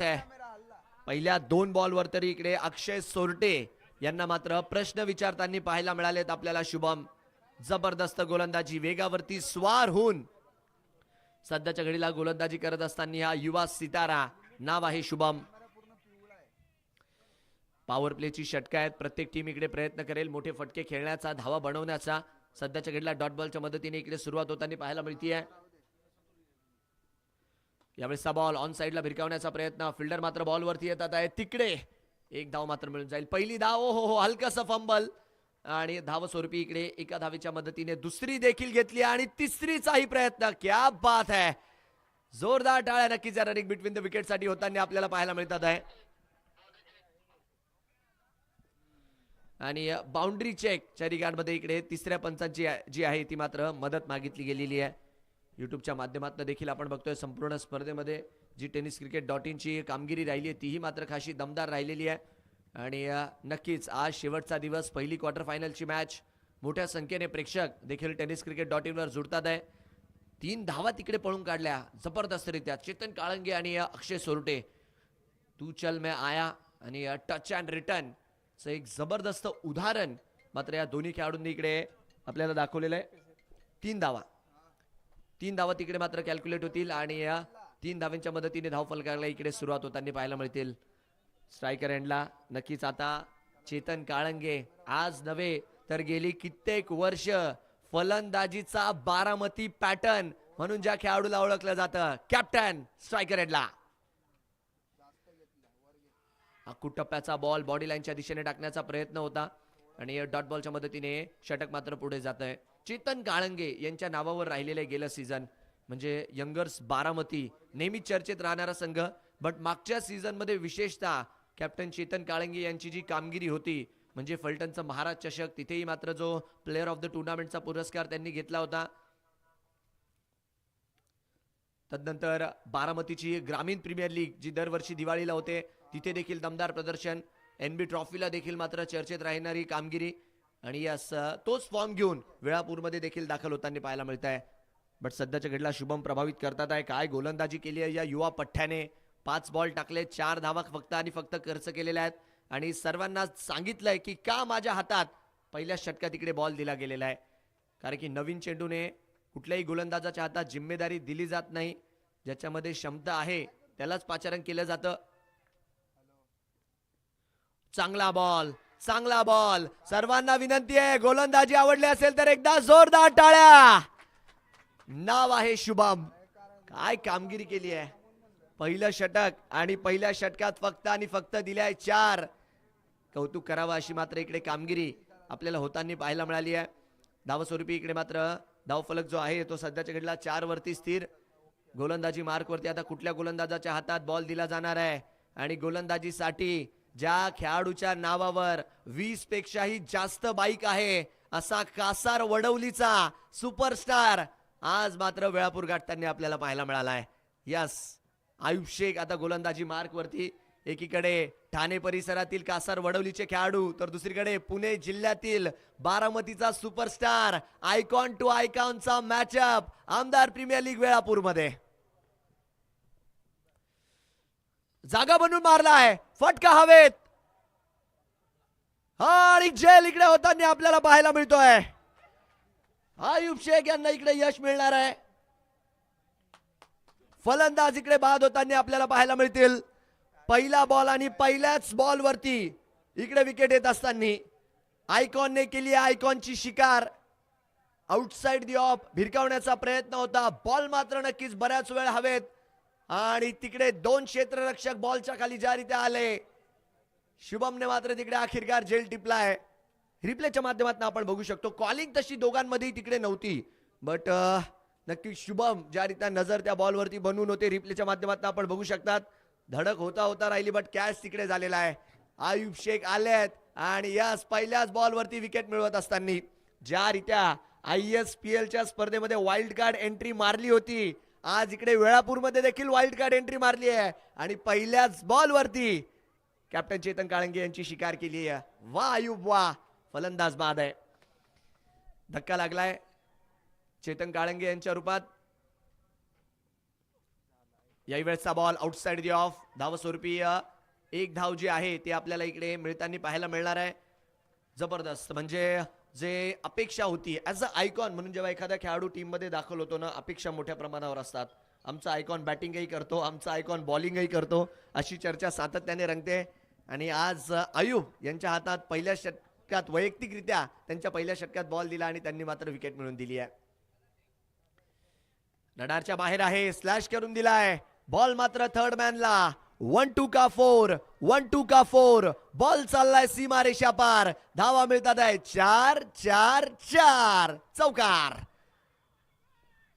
पहिल्या 2 बॉलवर तरी इकडे अक्षय सोरटे यांना मात्र प्रश्न विचारताना पाहायला मिळालेत आपल्याला. शुभम जबरदस्त गोलंदाजी, वेगावरती स्वार होऊन सध्याच्या घडीला गोलंदाजी करत असताना हा युवा सितारा नाव आहे शुभम. पॉवर प्लेची षटकं आहेत. प्रत्येक टीम इकडे प्रयत्न करेल मोठे फटके खेळण्याचा, धावा बनवण्याचा. सध्याच्या घडीला डॉट बॉलच्या मदतीने इकडे सुरुवात होताना पाहायला मिळतीये. यावेळेसचा बॉल ऑन साइडला भिरकावण्याचा प्रयत्न, फिल्डर मात्र बॉलवरती येतात आहे. तिकडे एक धाव मात्र मिळून जाईल. पहिली धाव, हो हलकासा फंबल आणि धाव स्वरूपी इकडे एका धावेच्या मदतीने दुसरी देखील घेतली आणि तिसरीचाही प्रयत्न. क्या बात है, जोरदार टाळ्या नक्कीच या रनिंग बिटवीन द विकेट साठी होताना आपल्याला पाहायला मिळतात आहे. आणि बाउंड्री चेक च्या रिगार्डमध्ये इकडे तिसऱ्या पंचांची जी आहे ती मात्र मदत मागितली गेलेली आहे. युट्यूबच्या माध्यमातून देखील आपण बघतोय संपूर्ण स्पर्धेमध्ये जी tenniscricket.in ची कामगिरी राहिली आहे तीही मात्र खाशी दमदार राहिलेली आहे. आणि नक्कीच आज शेवटचा दिवस, पहिली क्वार्टर फायनलची मॅच. मोठ्या संख्येने प्रेक्षक देखील tenniscricket.in वर जुळतात आहे. 3 धावा तिकडे पळून काढल्या जबरदस्तरित्या. चेतन काळंगे आणि अक्षय सोरटे. तू चल मैं आया आणि टच अँड रिटर्न एक जबरदस्त उदाहरण मात्र या दोन्ही खेळाडूंनी इकडे आपल्याला दाखवलेलं आहे. 3 धावा तिकडे मात्र कॅल्क्युलेट होतील आणि या 3 धावांच्या मदतीने धाव फलकाला इकडे सुरुवात होताना पाहायला मिळतील. स्ट्रायकर एंडला नक्कीच आता चेतन काळंगे आज नव्हे तर गेली कित्येक वर्ष फलंदाजीचा बारामती पॅटर्न म्हणून ज्या खेळाडूला ओळखलं जातं, कॅप्टन स्ट्रायकर एंडला. टप्प्याचा बॉल बॉडी लाईनच्या दिशेने टाकण्याचा प्रयत्न होता आणि डॉट बॉलच्या मदतीने षटक मात्र पुढे जात आहे. चेतन काळंगे यांच्या नावावर राहिलेले गेलं सीझन म्हणजे यंगर्स बारामती नेहमी चर्चेत राहणारा संघ. बट मागच्या सीझन मध्ये विशेषतः कॅप्टन चेतन काळंगे यांची जी कामगिरी होती म्हणजे फलटणचं महाराज चषक, तिथेही मात्र जो प्लेअर ऑफ द टुर्नामेंटचा पुरस्कार त्यांनी घेतला होता. तदनंतर बारामतीची ग्रामीण प्रीमियर लीग जी दरवर्षी दिवाळीला होते तिथे देखील दमदार प्रदर्शन. NB ट्रॉफीला देखील मात्र चर्चेत राहणारी कामगिरी आणि तोच फॉर्म घेऊन वेळापूरमध्ये देखील दाखल होताना पाहायला मिळत आहे. बट सध्याच्या घडीला शुभम प्रभावित करतात आहे. काय गोलंदाजी केली आहे या युवा पठ्ठ्याने. 5 बॉल टाकले, 4 धावा फक्त आणि फक्त खर्च केलेल्या आहेत आणि सर्वांना सांगितलंय की का माझ्या हातात पहिल्या षटकात इकडे बॉल दिला गेलेला आहे. कारण की नवीन चेंडूने कुठल्याही गोलंदाजाच्या हातात जिम्मेदारी दिली जात नाही. ज्याच्यामध्ये क्षमता आहे त्यालाच पाचारण केलं जातं. चांगला बॉल. सर्वांना विनंती आहे गोलंदाजी आवडली असेल तर एकदा जोरदार टाळ्या. नाव आहे शुभम. काय कामगिरी केली आहे. पहिलं षटक आणि पहिल्या षटकात फक्त आणि फक्त दिल्या 4. कौतुक करावं अशी मात्र इकडे कामगिरी आपल्याला होताना पाहायला मिळाली आहे. धावस्वरूपी इकडे मात्र धावफलक जो आहे तो सध्याच्या घडीला 4 वरती स्थिर. गोलंदाजी मार्क वरती आता कुठल्या गोलंदाजाच्या हातात बॉल दिला जाणार आहे आणि गोलंदाजीसाठी ज्या खेळाडूच्या नावावर 20 पेक्षाही जास्त बाईक आहे असा कासार वडवलीचा सुपरस्टार आज मात्र वेळापूर गाठताना आपल्याला पाहायला मिळाला आहे. यस, आयुब शेख आता गोलंदाजी मार्क वरती. एकीकडे ठाणे परिसरातील कासार वडवलीचे खेळाडू तर दुसरीकडे पुणे जिल्ह्यातील बारामतीचा सुपरस्टार. आयकॉन टू आयकॉनचा मॅचअप आमदार प्रीमियर लीग वेळापूर मध्ये. जागा बनवून मारला आहे, फटका हवेत आणि जेल इकडे होताना आपल्याला पाहायला मिळतोय. आयुब शेख यांना इकडे यश मिळणार आहे. फलंदाज इकडे बाद होताना आपल्याला पाहायला मिळतील. पहिला बॉल आणि पहिल्याच बॉल वरती इकडे विकेट येत असताना आयकॉनने केली आयकॉनची शिकार. आउटसाइड दी ऑफ भिरकावण्याचा प्रयत्न होता. बॉल मात्र नक्कीच बऱ्याच वेळ हवेत आणि तिकडे 2 क्षेत्ररक्षक बॉलच्या खाली ज्यारीत्या आले. शुभमने मात्र तिकडे अखेरकार जेल टिपलाय. रिप्लेच्या माध्यमातून आपण बघू शकतो कॉलिंग तशी दोघांमध्ये तिकडे नव्हती. बट नक्की शुभम ज्या रीत्या नजर त्या बॉलवरती बनवून होते रिप्लेच्या माध्यमातून आपण बघू शकतात. धडक होता राहिली बट कॅच तिकडे झालेला आहे. आयुब शेख आलेत आणि यस पहिल्याच बॉलवरती विकेट मिळवत असताना ज्या रीत्या ISPLच्या स्पर्धेमध्ये वाईल्ड कार्ड एंट्री मारली होती आज इकडे वेळापूरमध्ये देखील वाईल्ड कार्ड एंट्री मारली आहे आणि पहिल्याच बॉलवरती कॅप्टन चेतन काळंगे यांची शिकार केली आहे. वा आयुब वा, फलंदाज बाद आहे. धक्का लागलाय चेतन काळंगे यांच्या रूपात. याही वेळेचा बॉल आउटसाइड दी ऑफ. धावस्वरूपी एक धाव जी आहे ती आपल्याला इकडे मिळताना पाहायला मिळणार आहे. जबरदस्त, म्हणजे जे अपेक्षा होती ॲज अ आयकॉन म्हणून जेव्हा एखादा खेळाडू टीममध्ये दाखल होतो ना, अपेक्षा मोठ्या प्रमाणावर असतात. आमचा आयकॉन बॅटिंगही करतो, आमचा आयकॉन बॉलिंगही करतो, अशी चर्चा सातत्याने रंगते. आणि आज अयूब यांच्या हातात पहिल्या षटकात वैयक्तिकरित्या त्यांच्या पहिल्या षटकात बॉल दिला आणि त्यांनी मात्र विकेट मिळवून दिली आहे. रडारच्या बाहेर आहे, स्लॅश करून दिलाय बॉल, मात्र थर्ड मॅनला. 1-2 का 4, 1-2 का 4. बॉल चाललाय सीमारेषा पार. धावा मिळतात आहे 4-4-4. चौकार.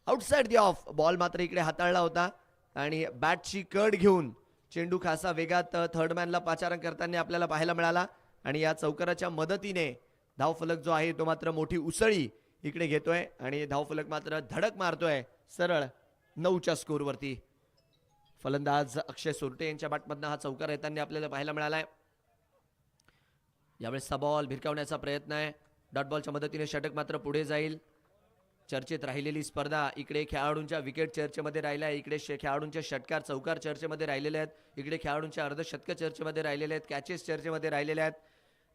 Outside the of. बॉल मात्र इकडे हाताळला होता आणि बॅटची कड घेऊन चेंडू खासा वेगात थर्ड मॅनला पाचारण करताना आपल्याला पाहायला मिळाला. आणि या चौकाराच्या मदतीने धावफलक जो आहे तो मात्र मोठी उसळी इकडे घेतोय आणि धावफलक मात्र धडक मारतोय सरळ 9च्या स्कोरवरती. फलंदाज अक्षय सोरटे यांच्या बॅटमधनं हा चौकार येताना आपल्याला पाहायला मिळालाय. यावेळेसचा बॉल भिरकावण्याचा प्रयत्न आहे. डॉट बॉलच्या मदतीने षटक मात्र पुढे जाईल. चर्चेत राहिलेली स्पर्धा इकडे खेळाडूंच्या विकेट चर्चेमध्ये राहिल्या आहे, इकडे खेळाडूंच्या षटकार चौकार चर्चेमध्ये राहिलेले आहेत, इकडे खेळाडूंच्या अर्धशतक चर्चेमध्ये राहिलेले आहेत, कॅचेस चर्चेमध्ये राहिलेले आहेत.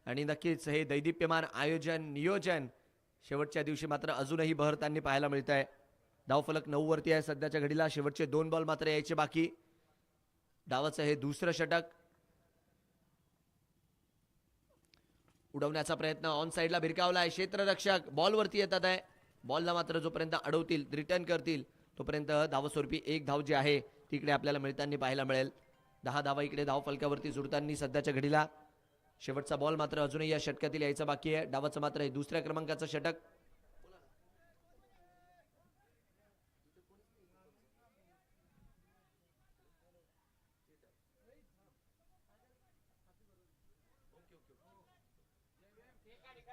आणि नक्कीच हे दैदिप्यमान आयोजन नियोजन शेवटच्या दिवशी मात्र अजूनही बहरताना पाहायला मिळत आहे. धावफलक 9 वरती आहे सध्याच्या घडीला. शेवटचे 2 बॉल मात्र यायचे बाकी. डावाचं हे दुसरं षटक. उडवण्याचा प्रयत्न ऑन साइडला भिरकावलाय. क्षेत्ररक्षक बॉलवरती येतात आहे. बॉलला मात्र जोपर्यंत अडवतील रिटर्न करतील तोपर्यंत धावस्वरूपी एक धाव जी आहे तिकडे आपल्याला मिळताना पाहायला मिळेल. 10 धावा इकडे धावफलकावरती जुळताना सध्याच्या घडीला. शेवटचा बॉल मात्र अजूनही या षटकातील यायचा बाकी आहे. डावाचं मात्र हे दुसऱ्या क्रमांकाचं षटक.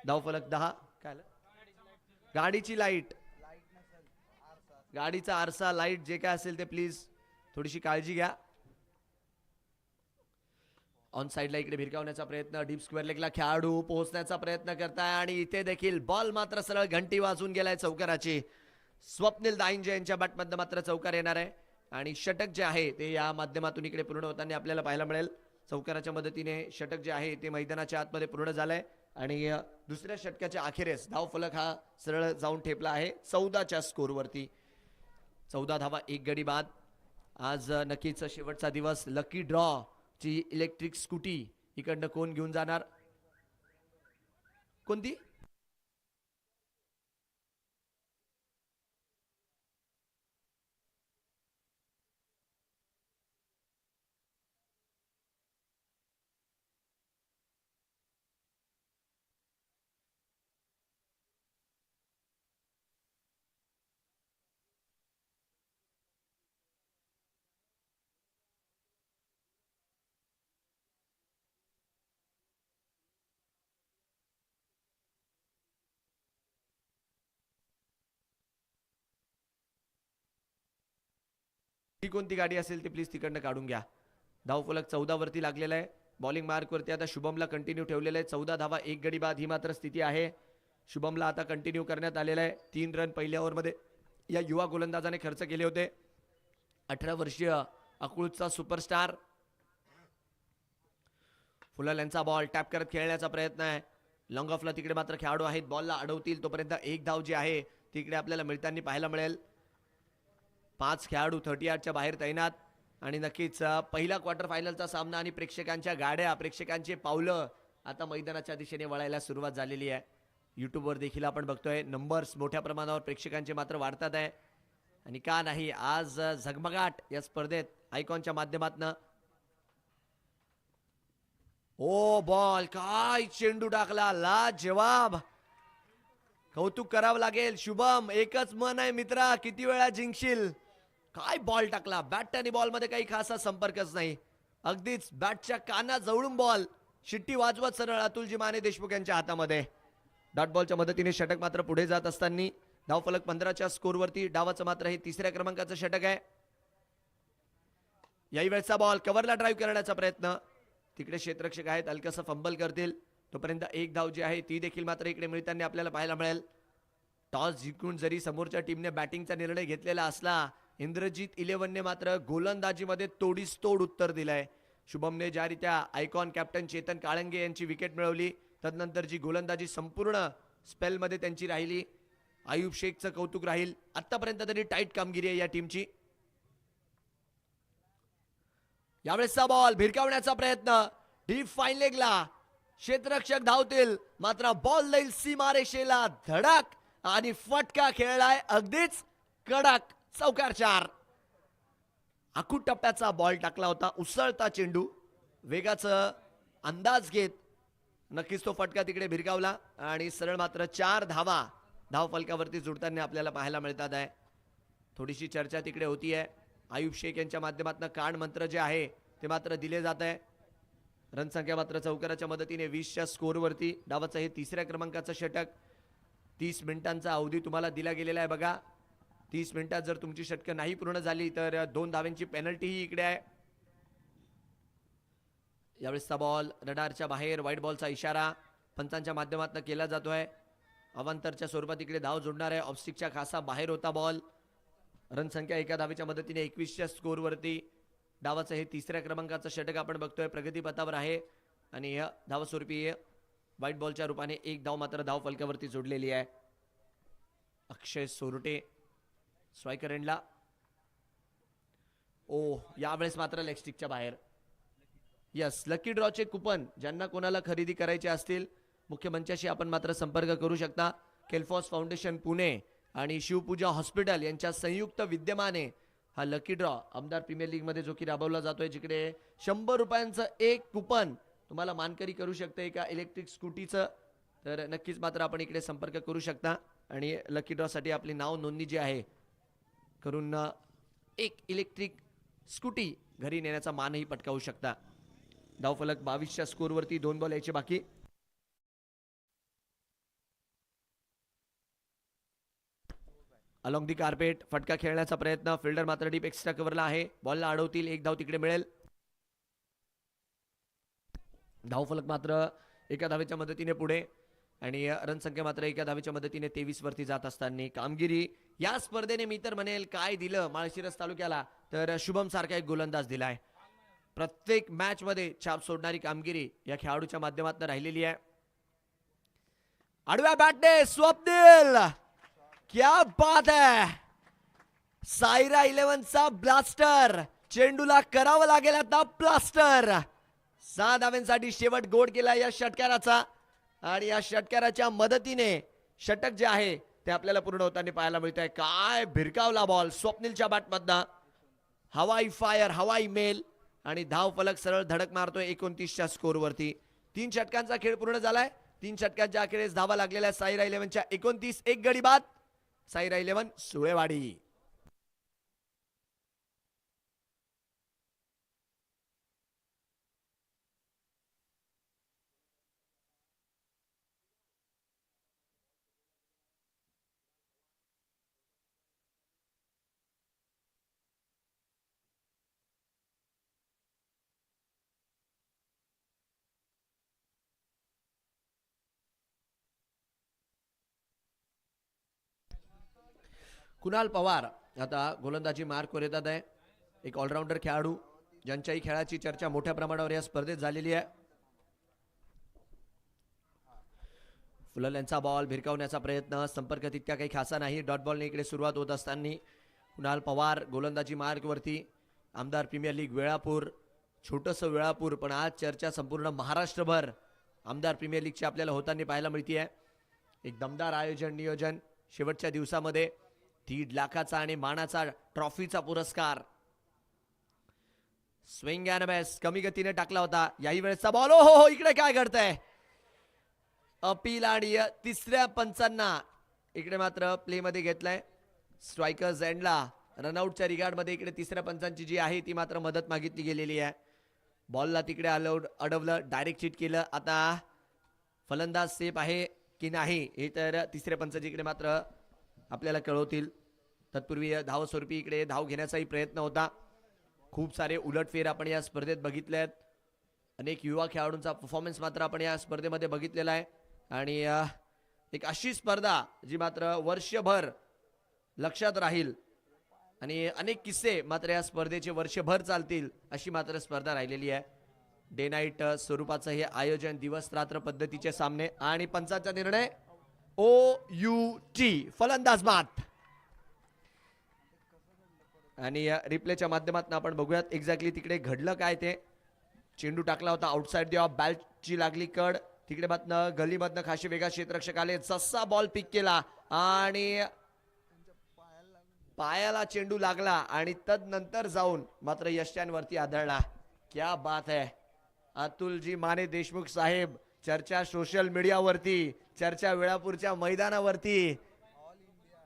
धावफलक 10. काय गाडीची लाईट, गाडीचा आरसा, लाईट जे काय असेल ते प्लीज थोडीशी काळजी घ्या. ऑन साइडला इकडे भिरकावण्याचा प्रयत्न. डीप स्क्वेअर लेगला खेळाडू पोहोचण्याचा प्रयत्न करताय आणि इथे देखील बॉल मात्र सरळ घंटी वाजून गेलाय चौकाराची. स्वप्नील दाईंजे यांच्या बॅटमधनं मात्र चौकार येणार आहे आणि षटक जे आहे ते या माध्यमातून इकडे पूर्ण होताना आपल्याला पाहायला मिळेल. चौकाराच्या मदतीने षटक जे आहे ते मैदानाच्या आतमध्ये पूर्ण झालंय आणि दुसऱ्या षटकाच्या अखेरेस धावफलक हा सरळ जाऊन ठेपला आहे 14च्या स्कोरवरती. 14 धावा, 1 गडी बाद. आज नक्कीच शेवटचा दिवस. लकी ड्रॉ ची इलेक्ट्रिक स्कूटी इकडनं कोण घेऊन जाणार? कोणती? ही कोणती गाडी असेल ते प्लीज तिकडनं काढून घ्या. धावफलक 14 वरती लागलेला आहे. बॉलिंग मार्क वरती आता शुभमला कंटिन्यू ठेवलेलं आहे. 14 धावा, 1 गडी बाद ही मात्र स्थिती आहे. शुभमला आता कंटिन्यू करण्यात आलेला आहे. 3 रन पहिल्या ओव्हरमध्ये या युवा गोलंदाजाने खर्च केले होते. 18 वर्षीय अकलूजचा सुपरस्टार. फुलल यांचा बॉल टॅप करत खेळण्याचा प्रयत्न आहे. लॉंग ऑफला तिकडे मात्र खेळाडू आहेत, बॉलला अडवतील तोपर्यंत एक धाव जी आहे तिकडे आपल्याला मिळताना पाहायला मिळेल. 5 खेळाडू 38च्या बाहेर तैनात आणि नक्कीच पहिला क्वार्टर फायनलचा सामना आणि प्रेक्षकांच्या गाड्या, प्रेक्षकांचे पावलं आता मैदानाच्या दिशेने वळायला सुरुवात झालेली आहे. यूट्यूबवर देखील आपण बघतोय नंबर्स मोठ्या प्रमाणावर प्रेक्षकांचे मात्र वाढतात आहे आणि का नाही आज झगमगाट या स्पर्धेत आयकॉनच्या माध्यमातून. ओ बॉल, काय चेंडू टाकला, लाजवाब. कौतुक करावं लागेल शुभम. एकच मन आहे मित्रा, किती वेळा जिंकशील. काय बॉल टाकला. बॅट आणि बॉल मध्ये काही खासा संपर्कच नाही. अगदीच बॅटच्या काना जवळून बॉल शिट्टी वाजवत सरळ अतुलजी माने देशमुख यांच्या हातामध्ये. डॉट बॉलच्या मदतीने षटक मात्र पुढे जात असताना धावफलक 15च्या स्कोरवरती. डावाचं मात्र हे 3ऱ्या क्रमांकाचं षटक आहे. याही वेळचा बॉल कव्हरला ड्राईव्ह करण्याचा प्रयत्न. तिकडे क्षेत्ररक्षक आहेत, हलकसं फंबल करतील तोपर्यंत एक धाव जी आहे ती देखील मात्र इकडे मिळताना आपल्याला पाहायला मिळेल. टॉस जिंकून जरी समोरच्या टीमने बॅटिंगचा निर्णय घेतलेला असला इंद्रजित 11ने मात्र गोलंदाजीमध्ये तोडीस तोड उत्तर दिलंय. शुभमने ज्यारित्या आयकॉन कॅप्टन चेतन काळंगे यांची विकेट मिळवली, तदनंतर जी गोलंदाजी संपूर्ण स्पेलमध्ये त्यांची राहिली, आयुब शेखचं कौतुक राहील. आतापर्यंत तरी टाईट कामगिरी आहे या टीमची. यावेळेसचा बॉल भिरकावण्याचा प्रयत्न, डीप फाईन लेगला, क्षेत्ररक्षक धावतील मात्र बॉल जाईल सीमारेषेला, धडक आणि फटका खेळलाय अगदीच कडक. चौकार 4. आखूड टप्प्याचा बॉल टाकला होता, उसळता चेंडू वेगाचा अंदाज घेत नक्कीच तो फटका तिकडे भिरकावला आणि सरळ मात्र 4 धावा धाव फलकावरती जुडताना आपल्याला पाहायला मिळतात आहे. थोडीशी चर्चा तिकडे होती आहे. आयुब शेख यांच्या माध्यमातून कान मंत्र जे आहे ते मात्र दिले जात आहे. रनसंख्या मात्र चौकाराच्या मदतीने 20च्या स्कोरवरती. डावाचं हे 3ऱ्या क्रमांकाचं षटक. 30 मिनिटांचा अवधी तुम्हाला दिला गेलेला आहे बघा. 30 मिनिटात जर तुमची षटकं नाही पूर्ण झाली तर 2 धावांची पेनल्टी ही इकडे आहे. यावेळेसचा बॉल रडारच्या बाहेर, व्हाईट बॉलचा इशारा पंचांच्या माध्यमातून केला जातोय. अवांतरच्या स्वरूपात इकडे धाव जोडणार आहे. ऑफस्टिकच्या खासा बाहेर होता बॉल. रनसंख्या एका धावेच्या मदतीने 21च्या स्कोरवरती. डावाचं हे 3ऱ्या क्रमांकाचं षटक आपण बघतोय, प्रगतीपथावर आहे आणि या धावस्वरूपी व्हाईट बॉलच्या रूपाने 1 धाव मात्र धाव फलकावरती जोडलेली आहे. अक्षय सोरटे स्ट्रायकर एंडला. ओ यावेळेस मात्र लेगस्टिकच्या बाहेर. यस, लकी ड्रॉचे कुपन ज्यांना कोणाला खरेदी करायचे असतील मुख्यमंचाशी आपण मात्र संपर्क करू शकता. केल्फॉस फाउंडेशन पुणे आणि शिवपूजा हॉस्पिटल यांच्या संयुक्त विद्यमाने हा लकी ड्रॉ आमदार प्रीमियर लीग मध्ये जो की राबवला जातोय, जिकडे 100 रुपयांचं एक कुपन तुम्हाला मानकरी करू शकते एका इलेक्ट्रिक स्कूटीचं. तर नक्कीच मात्र आपण इकडे संपर्क करू शकता आणि लकी ड्रॉ साठी आपली नाव नोंदणी जी आहे करून एक इलेक्ट्रिक स्कूटी घरी नेण्याचा मानही पटकावू शकता. धावफलक 22च्या स्कोरवरती 2 बॉल यायचे बाकी. अलॉंग दी कार्पेट फटका खेळण्याचा प्रयत्न, फिल्डर मात्र डीप एक्स्ट्रा कव्हरला आहे. बॉलला अडवतील, 1 धाव तिकडे मिळेल. धावफलक मात्र एका धावेच्या मदतीने पुढे आणि रनसंख्या मात्र एका धावेच्या मदतीने 23 वरती जात असताना कामगिरी या स्पर्धेने मी तर म्हणेल काय दिलं माळशिरस तालुक्याला, तर शुभम सारखा एक गोलंदाज दिलाय. प्रत्येक मॅच मध्ये छाप सोडणारी कामगिरी या खेळाडूच्या माध्यमातून राहिलेली आहे. आडव्या बॅटने स्वप्नील, क्या बात है. सायरा 11चा ब्लास्टर, चेंडूला करावं लागेल आता प्लास्टर. 6 धावांसाठी शेवट गोड केला या षटकाराचा आणि या षटकाराच्या मदतीने षटक जे आहे ते आपल्याला पूर्ण होताना पाहायला मिळत आहे. काय भिरकावला बॉल स्वप्नीलच्या बॅटमधनं, हवाई फायर, हवाई मेल आणि धाव फलक सरळ धडक मारतोय 29च्या स्कोरवरती. 3 षटकांचा खेळ पूर्ण झालाय. 3 षटकांच्या अखेरीस धावा लागलेल्या सायरा 11च्या 29. एक गडी बाद. सायरा 11 सुळेवाडी. कुणाल पवार आता गोलंदाजी मार्कवर येतात आहे. एक ऑलराऊंडर खेळाडू ज्यांच्याही खेळाची चर्चा मोठ्या प्रमाणावर या स्पर्धेत झालेली आहे. फुलल यांचा बॉल भिरकावण्याचा प्रयत्न, संपर्क तितक्या काही खासा नाही. डॉट बॉलने इकडे सुरुवात होत असताना कुणाल पवार गोलंदाजी मार्कवरती. आमदार प्रीमियर लीग वेळापूर, छोटंसं वेळापूर, पण आज चर्चा संपूर्ण महाराष्ट्रभर आमदार प्रीमियर लीगची आपल्याला होताना पाहायला मिळते आहे. एक दमदार आयोजन नियोजन. शेवटच्या दिवसामध्ये 1.5 लाखाचा आणि मानाचा ट्रॉफीचा पुरस्कार. स्विंग अँड बेस कमी गतीने टाकला होता. याही वेळेचा बॉल, ओ हो इकडे काय घडतंय. अपील आणि 3ऱ्या पंचांना इकडे मात्र प्ले मध्ये घेतलाय. स्ट्रायकर्स एंडला रनआउटच्या रिगार्डमध्ये इकडे 3ऱ्या पंचांची जी आहे ती मात्र मदत मागितली गेलेली आहे. बॉलला तिकडे अडवलं, डायरेक्ट चिट केलं. आता फलंदाज सेफ आहे की नाही हे तर 3ऱ्या पंचाची इकडे मात्र आपल्याला कळवतील. तत्पूर्वी धावस्वरूपी इकडे धाव घेण्याचाही प्रयत्न होता. खूप सारे उलटफेर आपण या स्पर्धेत बघितले आहेत. अनेक युवा खेळाडूंचा परफॉर्मन्स मात्र आपण या स्पर्धेमध्ये बघितलेला आहे आणि एक अशी स्पर्धा जी मात्र वर्षभर लक्षात राहील. आणि अनेक किस्से मात्र या स्पर्धेचे वर्षभर चालतील अशी मात्र स्पर्धा राहिलेली आहे. डे नाईट स्वरूपाचं हे आयोजन, दिवस रात्र पद्धतीचे सामने आणि पंचाचा निर्णय OUT फलंदाज बाद. आणि रिप्लेच्या माध्यमातून आपण बघूयात एक्झॅक्टली तिकडे घडलं काय ते. चेंडू टाकला होता आउटसाइड दी ऑफ, बॅटची लागली कड, तिकडे मधनं गलीमधनं खाशी वेगा क्षेत्ररक्षक आले, जसा बॉल पिक केला आणि पायाला चेंडू लागला आणि तदनंतर जाऊन मात्र यष्ट्यांवरती आदळला. क्या बात है. अतुलजी माने देशमुख साहेब, चर्चा सोशल मीडियावरती, चर्चा वेळापूरच्या मैदानावरती,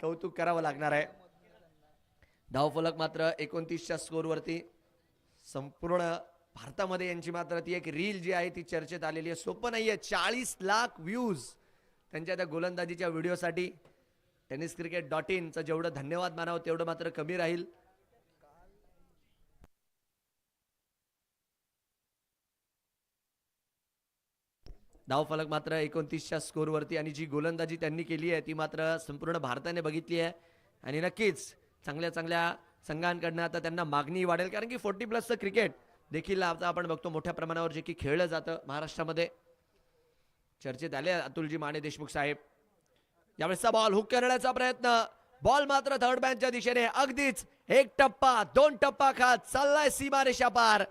कौतुक करावं लागणार आहे. धावफलक मात्र 29च्या स्कोरवरती. संपूर्ण भारतामध्ये यांची मात्र ती एक रील जी आहे ती चर्चेत आलेली आहे. सोपं नाहीये. 40 लाख व्ह्यूज त्यांच्या त्या गोलंदाजीच्या व्हिडिओसाठी. tenniscricket.in चं जेवढं धन्यवाद मानावं तेवढं मात्र कमी राहील. धावफलक मात्र 29च्या स्कोरवरती आणि जी गोलंदाजी त्यांनी केली आहे ती मात्र संपूर्ण भारताने बघितली आहे. आणि नक्कीच चांगल्या चांगल्या संघांकडनं आता त्यांना मागणी वाढेल, कारण की 40+ क्रिकेट देखील आता आपण बघतो मोठ्या प्रमाणावर जे की खेळलं जातं महाराष्ट्रामध्ये. चर्चेत आले अतुलजी माने देशमुख साहेब. यावेळेसचा बॉल हुक करण्याचा प्रयत्न, बॉल मात्र थर्ड बॅनच्या दिशेने अगदीच 1 टप्पा 2 टप्पा खात चाललाय सीमारेषा पार.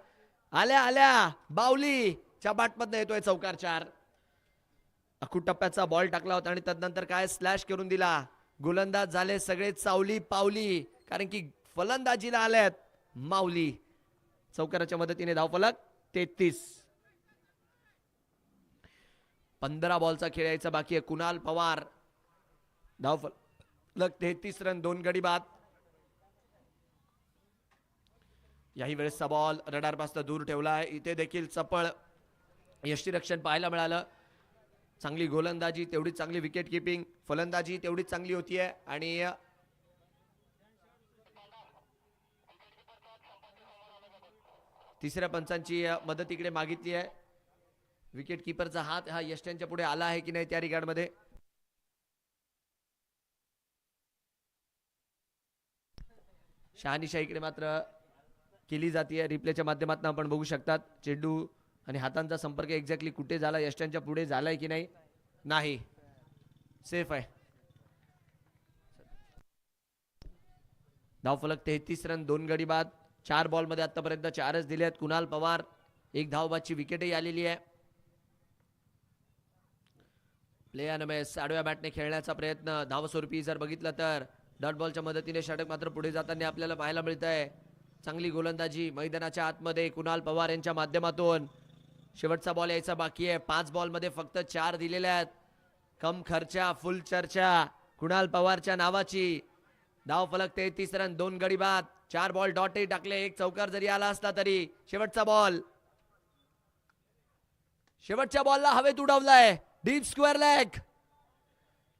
आल्या आल्या बावलीच्या बॅटमधनं येतोय चौकार 4. अखूट टप्प्याचा बॉल टाकला होता आणि तदनंतर काय स्लॅश करून दिला. गोलंदाज झाले सगळे चावली पावली, कारण की फलंदाजीला आल्यात माऊली. चौकाराच्या मदतीने धावफलक 33. 15 बॉलचा खेळायचा बाकी आहे. कुणाल पवार धावफलक 33 रन, 2 गडी बाद. याही वेळेसचा बॉल रडारपासून दूर ठेवलाय. इथे देखील चपळ यष्टीरक्षण पाहायला मिळालं. चांगली गोलंदाजी तेवढीच चांगली विकेट किपिंग, फलंदाजी तेवढीच चांगली होतीये. आणि तिसऱ्या पंचांची मदत इकडे मागितली आहे. विकेट किपरचा हात हा यष्ट्यांच्या पुढे आला आहे की नाही त्या रिगार्डमध्ये. शहानिशा इकडे मात्र केली जाते. रिप्लेच्या माध्यमातून आपण बघू शकतात चेंडू आणि हातांचा संपर्क एक्झॅक्टली कुठे झाला, यष्ट्यांच्या पुढे झालाय की नाही. नाही, सेफ आहे. धावफलक 33 रन, 2 गडी बाद. 4 बॉलमध्ये आतापर्यंत 4च दिले आहेत. कुणाल पवार 1 धावबादची विकेटही आलेली आहे. प्लेयानमेस आडव्या बॅटने खेळण्याचा प्रयत्न. धावस्वरूपी जर बघितलं तर डॉट बॉलच्या मदतीने षटक मात्र पुढे जाताना आपल्याला पाहायला मिळत आहे. चांगली गोलंदाजी मैदानाच्या आतमध्ये कुणाल पवार यांच्या माध्यमातून. शेवटचा बॉल यायचा बाकी आहे. 5 बॉलमध्ये फक्त 4 दिलेले आहेत. कम खर्चा फुल चर्चा कुणाल पवारच्या नावाची. धावफलक 33 रन, 2 गडी बाद. 4 बॉल डॉटही टाकले, 1 चौकार जरी आला असला तरी. शेवटचा बॉल, शेवटच्या बॉलला हवेत उडवलाय. Deep square leg.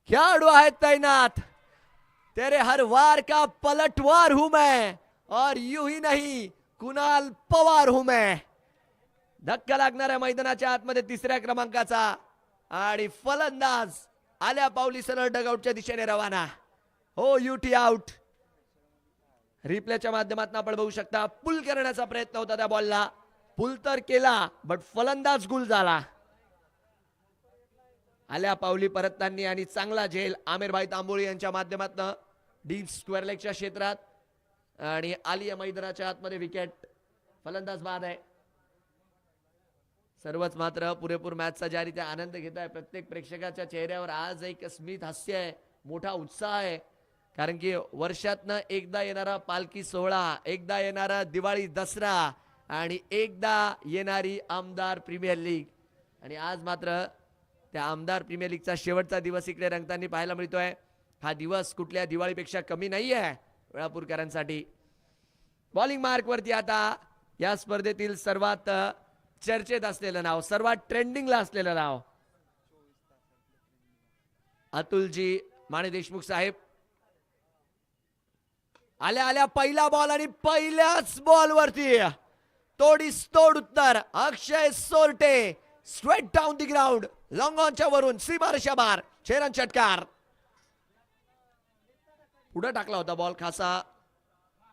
खेळाडू आहेत तैनात. तेरे हर वार का पलटवार हूं मैं और यूं ही नहीं कुणाल पवार हूं मैं. धक्का लागणार आहे मैदानाच्या आतमध्ये 3ऱ्या क्रमांकाचा. आणि फलंदाज आल्या पावली सरळ डगआउटच्या दिशेने रवाना. OUT out. रिप्लेच्या माध्यमातून आपण बघू शकता पुल करण्याचा प्रयत्न होता त्या बॉलला. पुल तर केला बट फलंदाज गुल झाला. आल्या पावली परतताना आणि चांगला झेल आमिरभाई तांबोळी यांच्या माध्यमातून डीप स्क्वेअर लेगच्या क्षेत्रात. आणि आलिया मैदानाच्या आतमध्ये विकेट. फलंदाज बाद आहे. सर्वच मात्र पुरेपूर मॅचचा ज्या रीती आनंद घेत आहे. प्रत्येक प्रेक्षकाच्या चेहऱ्यावर आज एक स्मित हास्य आहे, मोठा उत्साह आहे. कारण की वर्षातनं एकदा येणारा पालखी सोहळा, एकदा येणारा दिवाळी दसरा आणि एकदा येणारी आमदार प्रीमियर लीग. आणि आज मात्र त्या आमदार प्रीमियर लीगचा शेवटचा दिवस इकडे रंगताना पाहायला मिळतोय. हा दिवस कुठल्या दिवाळीपेक्षा कमी नाही आहे वेळापूरकरांसाठी. बॉलिंग मार्क वरती आता या स्पर्धेतील सर्वात चर्चेत असलेलं नाव, सर्वात ट्रेंडिंगला असलेलं नाव अतुलजी माने देशमुख साहेब. आल्या आल्या पहिला बॉल आणि पहिल्याच बॉल वरती तोडीस तोड उत्तर. Akshay Sorte straight down the ground, long ऑनच्या वरून सीमारेषा बार. 6 रन षटकार. पुढे टाकला होता बॉल खासा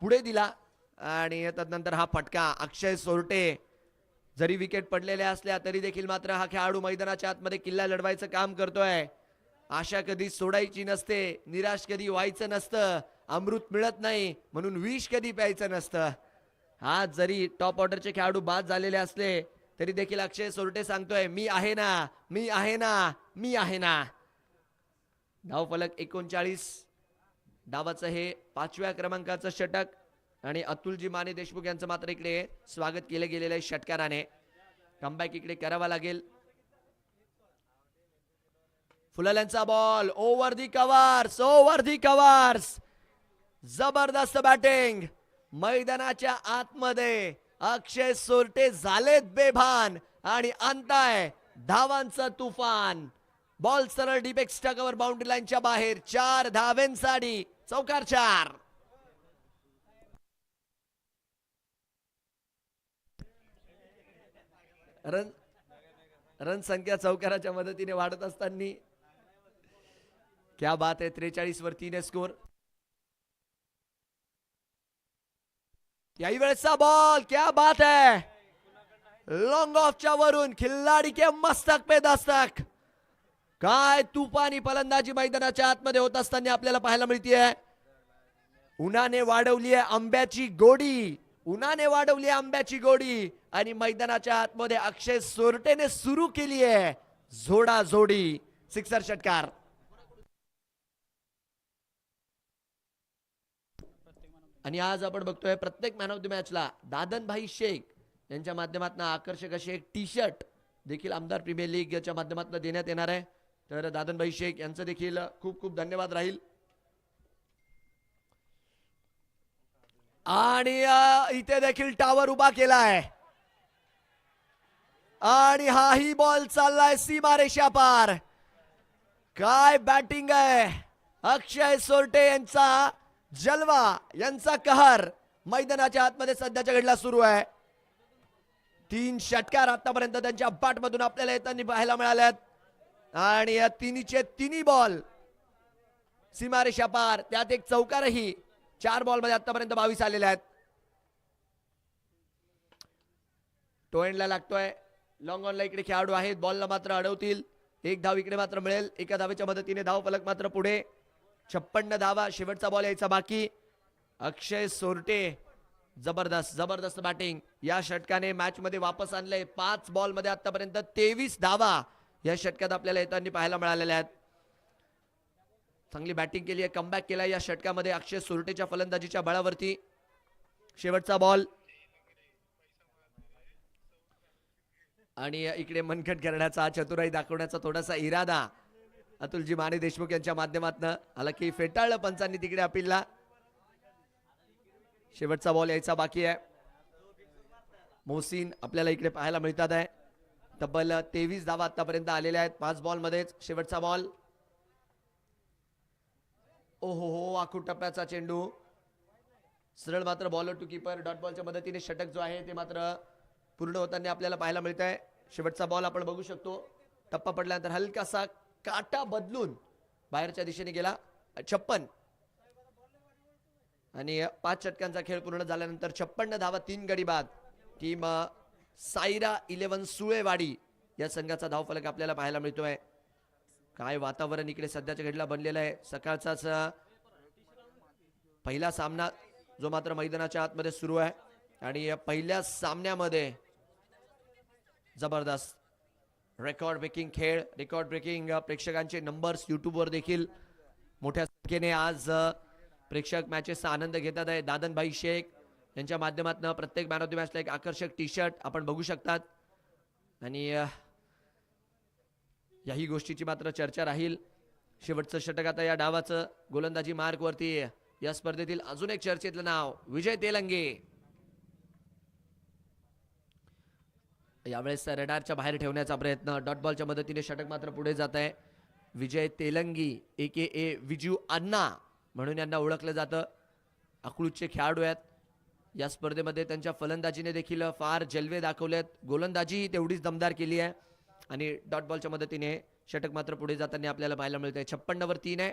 पुढे दिला आणि तदनंतर हा फटका. अक्षय सोरटे जरी विकेट पडलेल्या असल्या तरी देखील मात्र हा खेळाडू मैदानाच्या आतमध्ये किल्ला लढवायचं काम करतोय. आशा कधी सोडायची नसते, निराश कधी व्हायचं नसतं, अमृत मिळत नाही म्हणून विष कधी प्यायचं नसतं. आज जरी टॉप ऑर्डरचे खेळाडू बाद झालेले असले तरी देखील अक्षय सोरटे सांगतोय मी आहे ना, मी आहे ना, मी आहे ना. धावफलक 39. डावाचं हे 5व्या क्रमांकाचं षटक आणि अतुलजी माने देशमुख यांचं मात्र इकडे स्वागत केलं गेलेलं आहे षटकाराने. कमबॅक इकडे करावा लागेल. फुलाल्यांचा ball over the covers, over the covers. जबरदस्त बॅटिंग. मैदानाच्या आतमध्ये अक्षय सोरटे झालेत बेभान आणि आणताय धावांचं तुफान. बॉल सरळ डीपेक्स कव्हर बाउंड्री लाईनच्या बाहेर. 4 धावेंसाठी चौकार 4. रन संख्या चौकाराच्या मदतीने वाढत असताना क्या बात आहे. 43 वर 3 स्कोर. याही वेळेचा बॉल क्या बात है. लॉंग ऑफच्या वरून खिल्लाडी के मस्तक पे दस्तक. काय तुफानी फलंदाजी मैदानाच्या आतमध्ये होत असताना आपल्याला पाहायला मिळतीये. उन्हाने वाढवली आहे आंब्याची गोडी, उन्हाने वाढवली आहे आंब्याची गोडी आणि मैदानाच्या आतमध्ये अक्षय सोरटेने सुरू केली आहे झोडा जोडी. सिक्सर षटकार. आणि आज आपण बघतोय प्रत्येक मॅन ऑफ द मॅचला दादनभाई शेख यांच्या माध्यमातून आकर्षक असे एक टी शर्ट देखील आमदार प्रीमियर लीगच्या माध्यमातून देण्यात येणार आहे. तर दादनभाई शेख यांचं देखील खूप खूप धन्यवाद राहील. आणि इथे देखील टावर उभा केलाय आणि हाही बॉल चाललाय सीमारेषा पार. काय बॅटिंग आहे. अक्षय सोरटे यांचा जलवा, यांचा कहर मैदानाच्या आतमध्ये सध्याच्या घडीला सुरू आहे. 3 षटकार आतापर्यंत त्यांच्या बॅटमधून आपल्याला येताना पाहायला मिळाल्यात आणि या तिन्हीचे तिन्ही बॉल सीमारेषा पार. त्यात एक चौकारही. 4 बॉल मध्ये आतापर्यंत 22 आलेले आहेत. टोएंडला लागतोय. लॉंग ऑनला इकडे खेळाडू आहेत. बॉलला मात्र अडवतील. 1 धाव इकडे मात्र मिळेल. एका धावेच्या मदतीने धाव फलक मात्र पुढे. 56 धावा. शेवटचा बॉल यायचा बाकी. अक्षय सोरटे जबरदस्त जबरदस्त बॅटिंग या षटकाने मॅच मध्ये वापस आणले. 5 बॉल मध्ये आतापर्यंत 23 धावा या षटकात आपल्याला येताना पाहायला मिळालेल्या आहेत. चांगली बॅटिंग केली आहे. कमबॅक केला या षटकामध्ये अक्षय सोरटेच्या फलंदाजीच्या बळावरती. शेवटचा बॉल आणि इकडे मनखट करण्याचा, चतुराई दाखवण्याचा थोडासा इरादा अतुलजी माने देशमुख यांच्या माध्यमातून. हालाकी फेटाळलं पंचांनी तिकडे अपीलला. शेवटचा बॉल यायचा बाकी आहे. मोहसिन आपल्याला इकडे पाहायला मिळतात आहे. तब्बल 23 धावा आतापर्यंत आलेल्या आहेत 5 बॉल मध्येच. शेवटचा बॉल. ओहो हो, आखूड टप्प्याचा चेंडू सरळ मात्र बॉलर टू कीपर. डॉट बॉलच्या मदतीने षटक जो आहे ते मात्र पूर्ण होताना आपल्याला पाहायला मिळत आहे. शेवटचा बॉल आपण बघू शकतो. टप्पा पडल्यानंतर हलकासा काटा बदलून बाहेरच्या दिशेने गेला. 56 आणि 5 षटकांचा खेळ पूर्ण झाल्यानंतर 56 धावा 3 गडी बाद. टीम सायरा 11 सुळेवाडी या संघाचा धावफलक आपल्याला पाहायला मिळतोय. काय वातावरण इकडे सध्याच्या घडीला बनलेलं आहे. सकाळचाच पहिला सामना जो मात्र मैदानाच्या आतमध्ये सुरू आहे आणि या पहिल्या सामन्यामध्ये जबरदस्त रेकॉर्ड ब्रेकिंग खेळ, रेकॉर्ड ब्रेकिंग प्रेक्षकांचे नंबर्स यूट्यूबवर देखील मोठ्या संख्येने आज प्रेक्षक मॅचेसचा आनंद घेतात आहे. दादनभाई शेख यांच्या माध्यमातून प्रत्येक मॅन ऑफ द मॅचला एक आकर्षक टी शर्ट आपण बघू शकतात आणि याही गोष्टीची मात्र चर्चा राहील. शेवटचं षटक आता या डावाचं गोलंदाजी मार्क वरती. या स्पर्धेतील अजून एक चर्चेतलं नाव विजय तेलंगे. यावेळेस रडारच्या बाहेर ठेवण्याचा प्रयत्न. डॉट बॉलच्या मदतीने षटक मात्र पुढे जात आहे. विजय तेलंगी AKA विजू अण्णा म्हणून यांना ओळखलं जातं. अकलूजचे खेळाडू आहेत. या स्पर्धेमध्ये त्यांच्या फलंदाजीने देखील फार जलवे दाखवलेत. गोलंदाजी तेवढीच दमदार केली आहे आणि डॉट बॉलच्या मदतीने षटक मात्र पुढे जाताना आपल्याला पाहायला मिळतंय. 56 वर 3 आहे.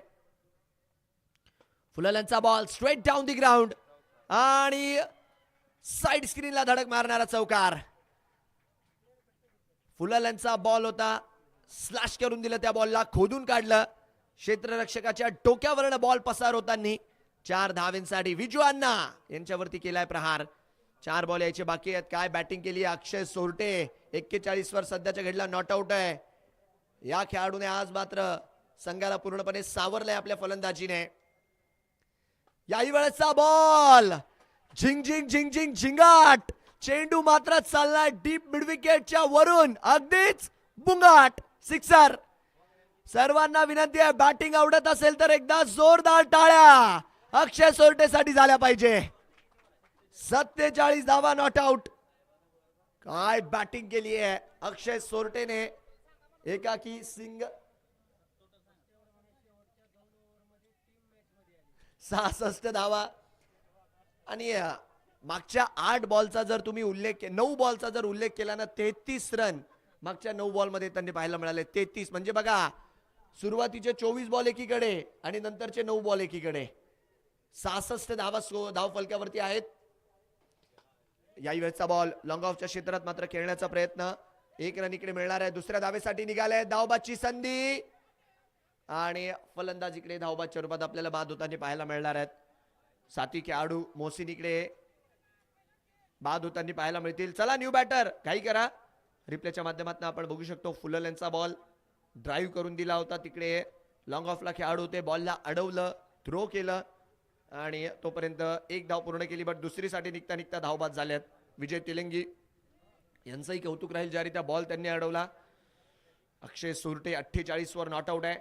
फुलाल्यांचा ball straight down the ground. आणि साइड स्क्रीनला धडक मारणारा चौकार. फुलाल्यांचा बॉल होता, स्लॅश करून दिलं, त्या बॉलला खोदून काढलं. क्षेत्ररक्षकाच्या डोक्यावरनं बॉल पसार होताना 4 धावेंसाठी विजू अण्णा यांच्यावरती केलाय प्रहार. 4 बॉल यायचे बाकी आहेत. काय बॅटिंग केली अक्षय सोरटे, 41 वर सध्याच्या घडीला नॉट आउट आहे. या खेळाडूने आज मात्र संघाला पूर्णपणे सावरलंय आपल्या फलंदाजीने. याही वेळेचा बॉल झिंग झिंग झिंग झिंग झिंगाट, चेंडू मात्र चाललाय डीप मिड विकेटच्या वरून, अगदीच बुंगाट, सिक्सर. सर्वांना विनंती आहे, बॅटिंग आवडत असेल तर एकदा जोरदार टाळ्या अक्षय सोरटेसाठी झाल्या पाहिजे. 47 धावा नॉट आउट. काय बॅटिंग केली आहे अक्षय सोरटेने, एकाकी सिंग 66 धावा. आणि मागच्या 8 बॉलचा जर तुम्ही उल्लेख, 9 बॉलचा जर उल्लेख केला ना, 33 रन मागच्या 9 बॉल मध्ये त्यांनी पाहायला मिळाले. 33 म्हणजे बघा, सुरुवातीचे 24 बॉल एकीकडे आणि नंतरचे 9 बॉल एकीकडे. 66 धावा धाव फलकावरती आहेत. याही वेळचा बॉल लॉंग ऑफच्या क्षेत्रात मात्र खेळण्याचा प्रयत्न, 1 रन इकडे मिळणार आहे. दुसऱ्या धावेसाठी निघाले, धावबादची संधी आणि फलंदाज इकडे धावबादच्या रूपात आपल्याला बाद होताना पाहायला मिळणार आहेत. 7 खेळाडू मोहसिन इकडे बाद होताना पाहायला मिळतील. चला न्यू बॅटर, काही करा. रिप्लेच्या माध्यमातून आपण बघू शकतो, फुलल यांचा बॉल ड्राईव्ह करून दिला होता. तिकडे लॉंग ऑफला खेळाडू होते, बॉलला अडवलं, थ्रो केलं आणि तोपर्यंत 1 धाव पूर्ण केली. बट दुसरीसाठी निघता निघता धावबाद झाल्यात. विजय तेलंगी यांचंही कौतुक राहील, ज्यारीत्या बॉल त्यांनी अडवला. अक्षय सोरटे 48 वर नॉट आउट आहे.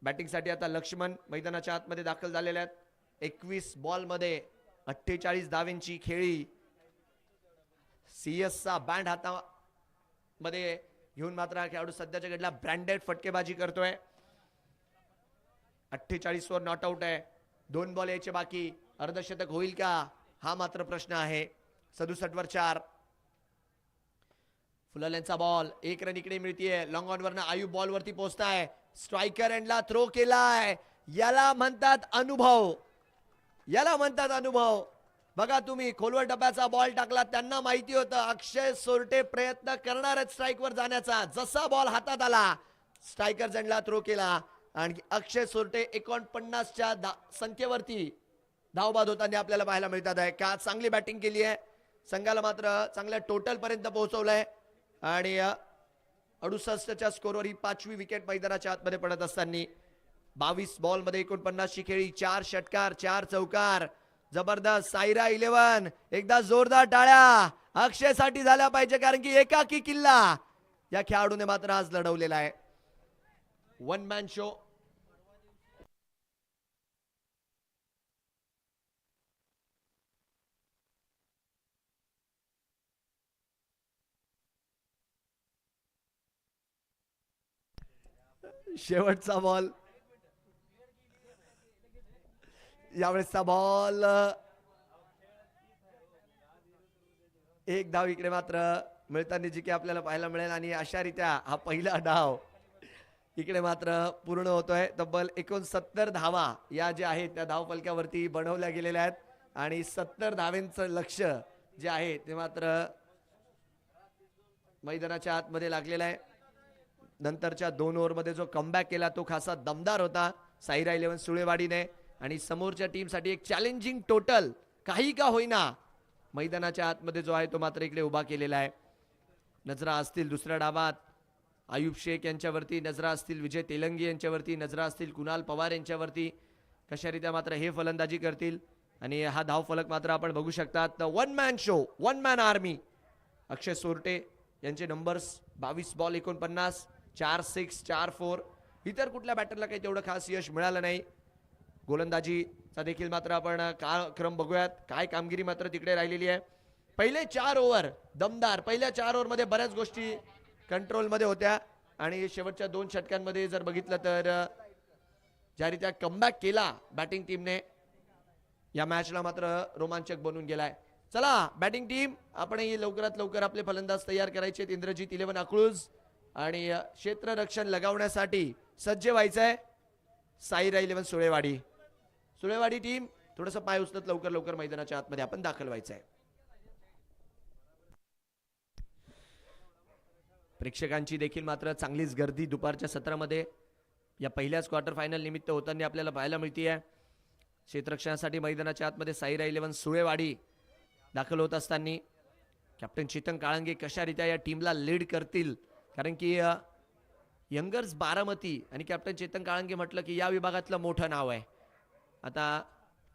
बॅटिंगसाठी आता लक्ष्मण मैदानाच्या आतमध्ये दाखल झालेले आहेत. 21 बॉल मध्ये 48 धावेंची खेळी. सीएसचा बँड हातामध्ये घेऊन मात्र हा खेळाडू सध्याच्या घडीला ब्रँडेड फटकेबाजी करतोय. 48 वर नॉट आउट आहे. 2 बॉल यायचे बाकी, अर्धशतक होईल का हा मात्र प्रश्न आहे. 67 वर 4. फुलल यांचा बॉल, 1 रन इकडे मिळतीये. लॉंग ऑन वरनं आयुब बॉल वरती पोहोचताय, स्ट्रायकर एंडला थ्रो केलाय. याला म्हणतात अनुभव, याला म्हणतात अनुभव. बघा तुम्ही, खोलवर डब्याचा बॉल टाकला, त्यांना माहिती होतं अक्षय सोरटे प्रयत्न करणार आहेत स्ट्राईक वर जाण्याचा. जसा बॉल हातात आला, स्ट्रायकर एंडला थ्रो केला आणि अक्षय सोरटे 49च्या संख्येवरती धावबाद होताना आपल्याला पाहायला मिळतात आहे. का चांगली बॅटिंग केली आहे, संघाला मात्र चांगल्या टोटल पर्यंत पोहोचवलंय. आणि 68च्या स्कोरवर ही 5वी विकेट मैदानाच्या आतमध्ये पडत असताना 22 बॉल मध्ये 49ची खेळी, 4 षटकार, 4 चौकार. जबरदस्त. सायरा 11, एकदा जोरदार टाळ्या अक्षय साठी झाल्या पाहिजे, कारण की एकाकी किल्ला या खेळाडूने मात्र आज लढवलेला आहे. 1 मॅन शो. शेवटचा बॉल, यावेळेसचा बॉल, 1 धाव इकडे मात्र मिळताना जी की आपल्याला पाहायला मिळेल. आणि अशा रीत्या हा पहिला डाव इकडे मात्र पूर्ण होतोय. तब्बल 69 धावा या ज्या आहेत त्या धाव फलकावरती बनवल्या गेलेल्या आहेत. आणि 70 धावेंचं लक्ष जे आहे ते मात्र मैदानाच्या आतमध्ये लागलेलं आहे. नंतरच्या 2 ओव्हरमध्ये जो कमबॅक केला तो खासा दमदार होता सायरा 11 सुळेवाडीने. आणि समोरच्या टीमसाठी एक चॅलेंजिंग टोटल काही का होईना मैदानाच्या आतमध्ये जो आहे तो मात्र इकडे उभा केलेला आहे. नजरा असतील दुसऱ्या डावात आयुब शेख यांच्यावरती, नजरा असतील विजय तेलंगी यांच्यावरती, नजरा असतील कुणाल पवार यांच्यावरती. कशारीत्या मात्र हे फलंदाजी करतील. आणि हा धाव फलक मात्र आपण बघू शकतात. 1 मॅन शो, 1 मॅन आर्मी. अक्षय सोरटे यांचे नंबर्स 22 बॉल 49, 4 6, 4 4. इतर कुठल्या बॅटरला काही तेवढं खास यश मिळालं नाही. गोलंदाजीचा देखील मात्र आपण क्रम बघूयात, काय कामगिरी मात्र तिकडे राहिलेली आहे. पहिले 4 ओव्हर दमदार, पहिल्या 4 ओव्हरमध्ये बऱ्याच गोष्टी कंट्रोलमध्ये होत्या. आणि शेवटच्या 2 षटकांमध्ये जर बघितलं तर ज्यारीत्या कमबॅक केला बॅटिंग टीमने, या मॅचला मात्र रोमांचक बनून गेलाय. चला बॅटिंग टीम, आपणही लवकरात लवकर आपले फलंदाज तयार करायचे. इंद्रजित 11 अकळूज आणि क्षेत्ररक्षण लगावण्यासाठी सज्ज व्हायचंय सायरा 11 सुळेवाडी. सुळेवाडी टीम थोडंसं पाय उचलत लवकर लवकर मैदानाच्या आतमध्ये आपण दाखल व्हायचं आहे. प्रेक्षकांची देखील मात्र चांगलीच गर्दी दुपारच्या सत्रामध्ये या पहिल्याच क्वार्टर फायनल निमित्त होताना आपल्याला पाहायला मिळते. क्षेत्ररक्षणासाठी मैदानाच्या आतमध्ये साईरा 11 सुळेवाडी दाखल होत असताना कॅप्टन चेतन काळंगे कशारित्या या टीमला लीड करतील, कारण की यंगर्स बारामती आणि कॅप्टन चेतन काळंगे म्हटलं की या विभागातलं मोठं नाव आहे. आता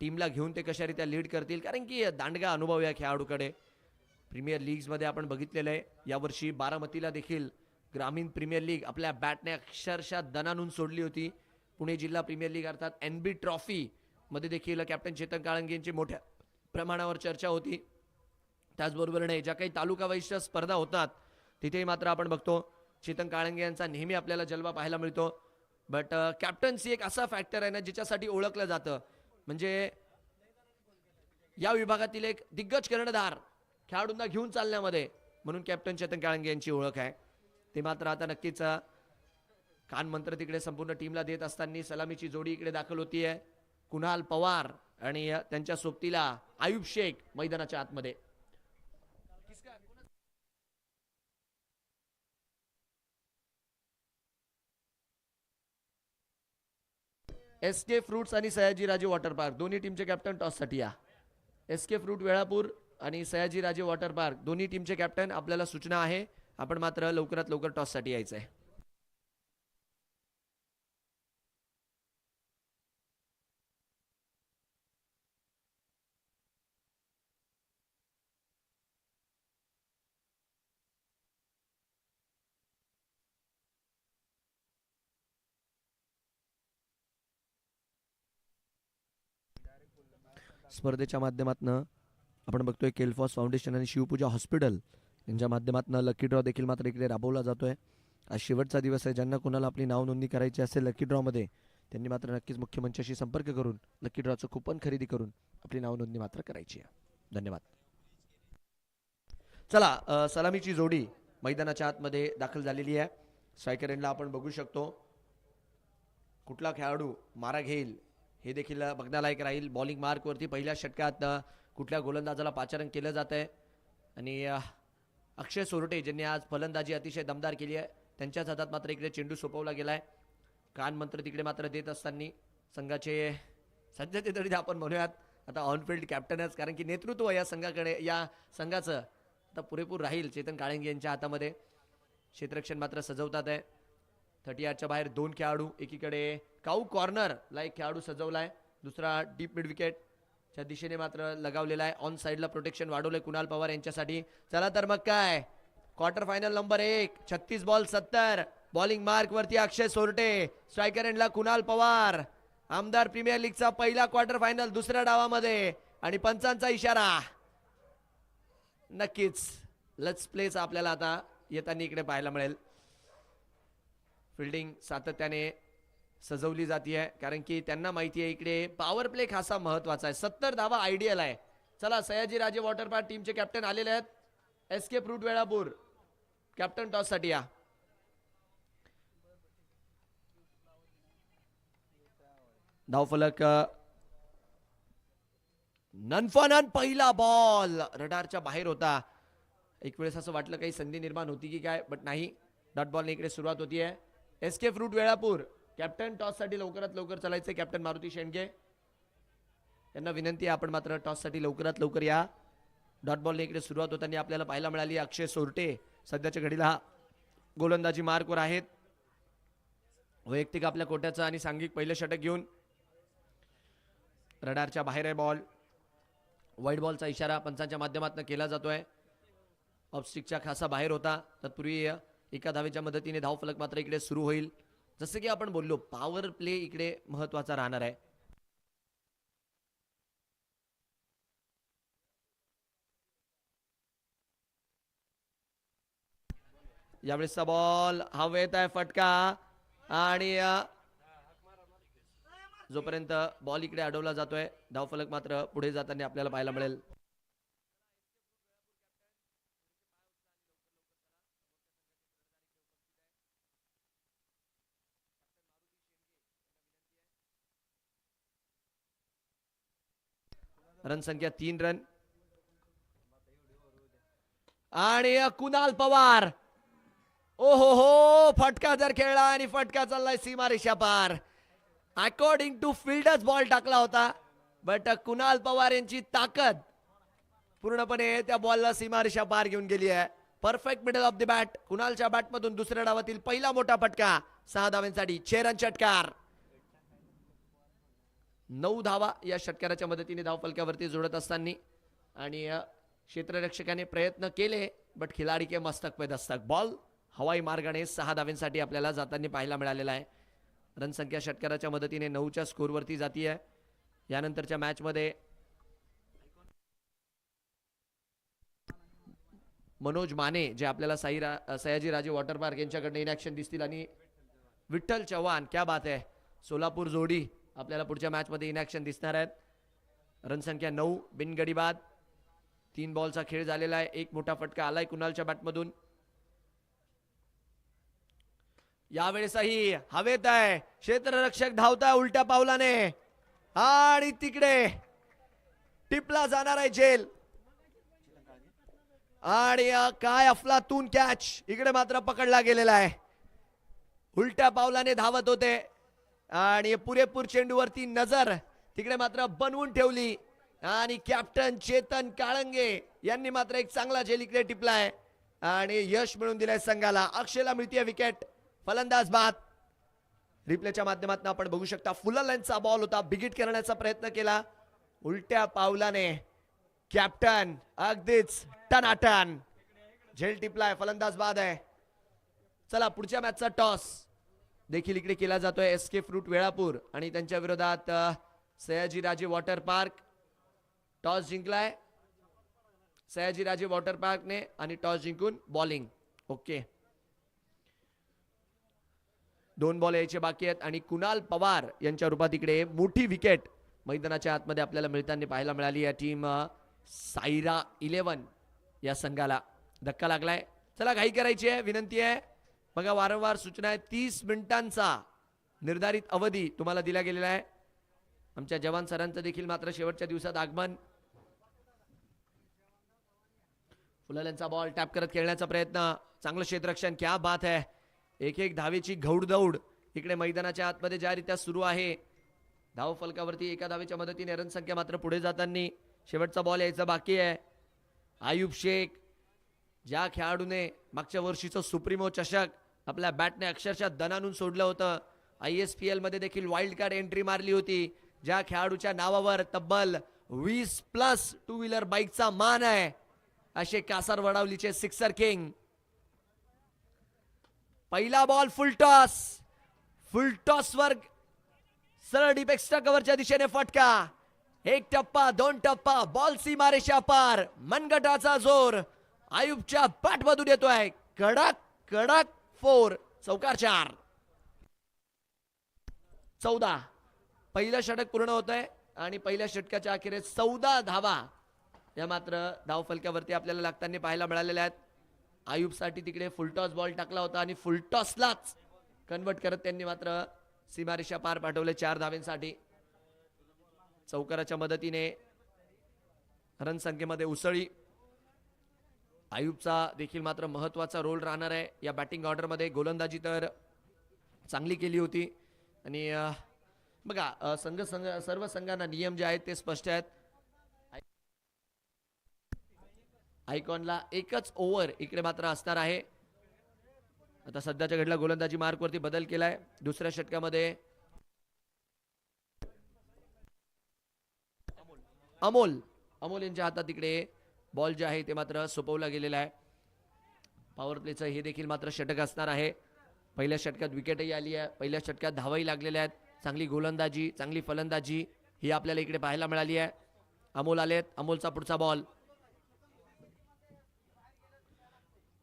टीमला घेऊन ते कशारित्या लीड करतील, कारण की दांडगा अनुभव या खेळाडूकडे. प्रीमियर लीग्समध्ये आपण बघितलेलं आहे यावर्षी बारामतीला देखील ग्रामीण प्रीमियर लीग आपल्या बॅटने अक्षरशः दणानून सोडली होती. पुणे जिल्हा प्रीमियर लीग अर्थात NB ट्रॉफी मध्ये देखील कॅप्टन चेतन काळंगे यांची मोठ्या प्रमाणावर चर्चा होती. त्याचबरोबरीने ज्या काही तालुका वैश्य स्पर्धा होतात तिथेही मात्र आपण बघतो चेतन काळंगे यांचा नेहमी आपल्याला जलवा पाहायला मिळतो. बट कॅप्टन्सी एक असा फॅक्टर आहे ना ज्याच्यासाठी ओळखलं जातं, म्हणजे या विभागातील एक दिग्गज कर्णधार खेळाडूंना घेऊन चालण्यामध्ये, म्हणून कॅप्टन चेतन काळंगे यांची ओळख आहे. ते मात्र आता नक्कीच कान मंत्र तिकडे संपूर्ण टीमला देत असताना सलामीची जोडी इकडे दाखल होतीये. कुणाल पवार आणि त्यांच्या सोबतीला आयुब शेख मैदानाच्या आतमध्ये. SK फ्रुट्स आणि सयाजीराजे वॉटर पार्क दोन्ही टीमचे कॅप्टन टॉससाठी या. SK फ्रूट वेळापूर आणि सयाजीराजे वॉटर पार्क दोन्ही टीमचे कॅप्टन आपल्याला सूचना आहे, आपण मात्र लवकरात लवकर टॉससाठी यायचं आहे. स्पर्धेच्या माध्यमातून आपण बघतोय केलफॉस फाउंडेशन आणि शिवपूजा हॉस्पिटल यांच्या माध्यमातून लकी ड्रॉ देखील मात्र इकडे राबवला जातोय. आज शेवटचा दिवस आहे. ज्यांना कोणाला आपली नाव नोंदणी करायची असेल लकी ड्रॉमध्ये त्यांनी मात्र नक्कीच मुख्यमंचाशी संपर्क करून लकी ड्रॉचं कुपन खरेदी करून आपली नाव नोंदणी मात्र करायची आहे. धन्यवाद. चला सलामीची जोडी मैदानाच्या आतमध्ये दाखल झालेली आहे. स्ट्रायकर एंडला आपण बघू शकतो कुठला खेळाडू मारा घेईल हे देखील बघण्यालायक राहील. बॉलिंग मार्कवरती पहिल्या षटकात कुठल्या गोलंदाजाला पाचारण केलं जात आहे आणि अक्षय सोरटे ज्यांनी आज फलंदाजी अतिशय दमदार केली आहे त्यांच्याच हातात मात्र इकडे चेंडू सोपवला गेलाय. कान मंत्र तिकडे मात्र देत असताना संघाचे सध्याचे तरी आपण म्हणूयात आता ऑनफिल्ड कॅप्टनच, कारण की नेतृत्व या संघाकडे या संघाचं आता पुरेपूर राहील चेतन काळंगे यांच्या हातामध्ये. क्षेत्ररक्षण मात्र सजवतात आहे. 38च्या बाहेर दोन खेळाडू, एकीकडे काऊ कॉर्नर ला एक खेळाडू सजवलाय, दुसरा डीप मिड विकेट च्या दिशेने मात्र लगावलेला आहे. ऑन साइडला प्रोटेक्शन वाढवलंय कुणाल पवार यांच्यासाठी. चला तर मग काय quarter final number 1 36 ball 70. Bowling mark वरती अक्षय सोरटे, स्ट्रायकर एंडला कुणाल पवार. आमदार प्रीमियर लीगचा पहिला क्वार्टर फायनल दुसऱ्या डावामध्ये आणि पंचांचा इशारा. नक्कीच लेट्स प्लेचा आपल्याला आता येताना इकडे पाहायला मिळेल. फिल्डिंग सातत्याने सजवली जाते कारण की त्यांना माहिती आहे इकडे पॉवर प्ले खासा महत्वाचा आहे. 70 धावा आयडियल आहे. चला सयाजीराजे वॉटर पार्क टीमचे कॅप्टन आलेले आहेत. SK fruit Velapur captain toss साठी या. धावफलक ननफनन पहिला बॉल रडारच्या बाहेर होता. एक वेळेस असं वाटलं काही संधी निर्माण होती की काय, बट नाही. डॉट बॉलने इकडे सुरुवात होतीये. SK fruit Velapur captain toss साठी लवकरात लवकर चालायचे. कॅप्टन मारुती शेंडगे यांना विनंती आहे आपण मात्र टॉस साठी लवकरात लवकर या. डॉट बॉलने इकडे सुरुवात होताना आपल्याला पाहायला मिळाली. अक्षय सोरटे सध्याच्या घडीला गोलंदाजी मार्कवर आहेत. वैयक्तिक आपल्या कोट्याचा आणि सांघिक पहिलं षटक घेऊन रडारच्या बाहेर आहे बॉल. वाईट बॉलचा इशारा पंचांच्या माध्यमातून केला जातोय. ऑफस्टिकच्या खासा बाहेर होता. तत्पूर्वी एका धावेच्या मदतीने धावफलक मात्र इकडे सुरू होईल. जसं की आपण बोललो पॉवर प्ले इकडे महत्वाचा राहणार आहे. यावेळेसचा बॉल हवेत आहे, फटका आणि जोपर्यंत बॉल इकडे अडवला जातोय धावफलक मात्र पुढे जाताना आपल्याला पाहायला मिळेल. रन संख्या 3 रन. आणि कुणाल पवार, ओहो हो, फटका जर खेळला आणि फटका चाललाय सीमारेषा पार. अकॉर्डिंग टू फिल्डर्स बॉल टाकला होता, बट कुणाल पवार यांची ताकद पूर्णपणे त्या बॉलला सीमारेषा पार घेऊन गेली आहे. Perfect middle of the bat. कुणालच्या बॅटमधून दुसऱ्या डावातील पहिला मोठा फटका 6 धावांसाठी. 6 रन षटकार. 9 धावा या षटकाराच्या मदतीने धावफलकावरती जोडत असताना आणि क्षेत्ररक्षकाने प्रयत्न केले, बट खिलाडी के मस्तक पे दस्तक. बॉल हवाई मार्गाने 6 धावांसाठी आपल्याला जाताना पाहायला मिळालेला आहे. रन संख्या षटकाराच्या मदतीने 9च्या स्कोरवरती जाती आहे. यानंतरच्या मॅचमध्ये मनोज माने जे आपल्याला सयाजी राजे वॉटर पार्क यांच्याकडनं इन ॲक्शन दिसतील आणि विठ्ठल चव्हाण, क्या बात आहे, सोलापूर जोडी आपल्याला पुढच्या मॅचमध्ये इन ॲक्शन दिसणार आहेत. रन संख्या 9, बिनगडी बाद. 3 बॉलचा खेळ झालेला आहे. एक मोठा फटका आलाय कुणालच्या बॅटमधून. यावेळेसही हवेत आहे, क्षेत्ररक्षक धावताय उलट्या पावलाने आणि तिकडे टिपला जाणार आहे झेल. आणि काय अफलातून कॅच, इकडे मात्र पकडला गेलेला आहे. उलट्या पावलाने धावत होते आणि पुरेपूर चेंडूवरती नजर तिकडे मात्र बनवून ठेवली आणि कॅप्टन चेतन काळंगे यांनी मात्र एक चांगला झेल इकडे टिपलाय आणि यश मिळवून दिलंय संघाला. अक्षयला मिळतीये विकेट. फलंदाज बाद. रिप्लेच्या माध्यमातून आपण बघू शकता फुल लेंथचा बॉल होता, बिगिट करण्याचा प्रयत्न केला, उलट्या पावलाने कॅप्टन अगदीच टनाटन झेल टिपलाय. फलंदाज बाद आहे. चला पुढच्या मॅचचा टॉस देखील इकडे केला जातोय. एसके फ्रूट वेळापूर आणि त्यांच्या विरोधात सयाजीराजे वॉटर पार्क. टॉस जिंकलाय सयाजीराजे वॉटर पार्कने आणि टॉस जिंकून बॉलिंग. ओके, 2 बॉल यायचे बाकी आहेत आणि कुणाल पवार यांच्या रूपात इकडे मोठी विकेट मैदानाच्या आतमध्ये आपल्याला मिळताना पाहायला मिळाली. या टीम सायरा 11 या संघाला धक्का लागलाय. चला घाई करायची आहे, विनंती आहे. बघा वारंवार सूचना आहे. 30 मिनिटांचा निर्धारित अवधी तुम्हाला दिला गेलेला आहे. आमच्या जवान सरांचं देखील मात्र शेवटच्या दिवसात आगमन. फुलाल्यांचा बॉल टॅप करत खेळण्याचा प्रयत्न, चांगलं क्षेत्ररक्षण, क्या बात आहे. एक धावेची घौडदौड इकडे मैदानाच्या आतमध्ये ज्या रीत्या सुरू आहे. धाव फलकावरती एका धावेच्या मदतीने रन संख्या मात्र पुढे जाताना शेवटचा बॉल यायचा बाकी आहे. आयुब शेख, ज्या खेळाडूने मागच्या वर्षीचं सुप्रीमो चषक आपल्या बॅटने अक्षरशः दणानून सोडलं होतं, ISPL मध्ये देखील वाईल्ड कार्ड एंट्री मारली होती, ज्या खेळाडूच्या नावावर तब्बल 20+ टू व्हीलर बाईकचा मान आहे, असे कासार वडावलीचे सिक्सर किंग. पहिला बॉल फुल टॉस वर सरळ डीप एक्स्ट्रा कव्हरच्या दिशेने फटका. 1 टप्पा 2 टप्पा, बॉल सीमारेषा पार. मनगटाचा जोर आयुबच्या बॅट मधून येतोय. कडक कडक 4, चौकार 4. 14 पहिलं षटक पूर्ण होत आहे आणि पहिल्या षटकाच्या अखेरीस 14 धावा या मात्र धाव फलकावरती आपल्याला लागताना पाहायला मिळालेल्या आहेत. आयुबसाठी तिकडे फुलटॉस बॉल टाकला होता आणि फुलटॉसलाच कन्वर्ट करत त्यांनी मात्र सीमारेषा पार पाठवले 4 धावेंसाठी. चौकाराच्या मदतीने रन संख्येमध्ये उसळी. आयुबचा देखील मात्र महत्वाचा रोल राहणार आहे या बॅटिंग ऑर्डरमध्ये. गोलंदाजी तर चांगली केली होती आणि बघा सर्व संघांना नियम जे आहेत ते स्पष्ट आहेत. आयकॉनला एकच ओव्हर इकडे मात्र असणार आहे. आता सध्याच्या घडला गोलंदाजी मार्कवरती बदल केलाय. दुसऱ्या षटकामध्ये अमोल यांच्या हातात इकडे बॉल जे आहे ते मात्र सोपवला गेलेला आहे. पॉवर प्लेचं हे देखील मात्र षटक असणार आहे. पहिल्या षटकात विकेटही आली आहे, पहिल्या षटकात धावाही लागलेल्या आहेत. चांगली गोलंदाजी, चांगली फलंदाजी ही आपल्याला इकडे पाहायला मिळाली आहे. अमोल आलेत. अमोलचा पुढचा बॉल.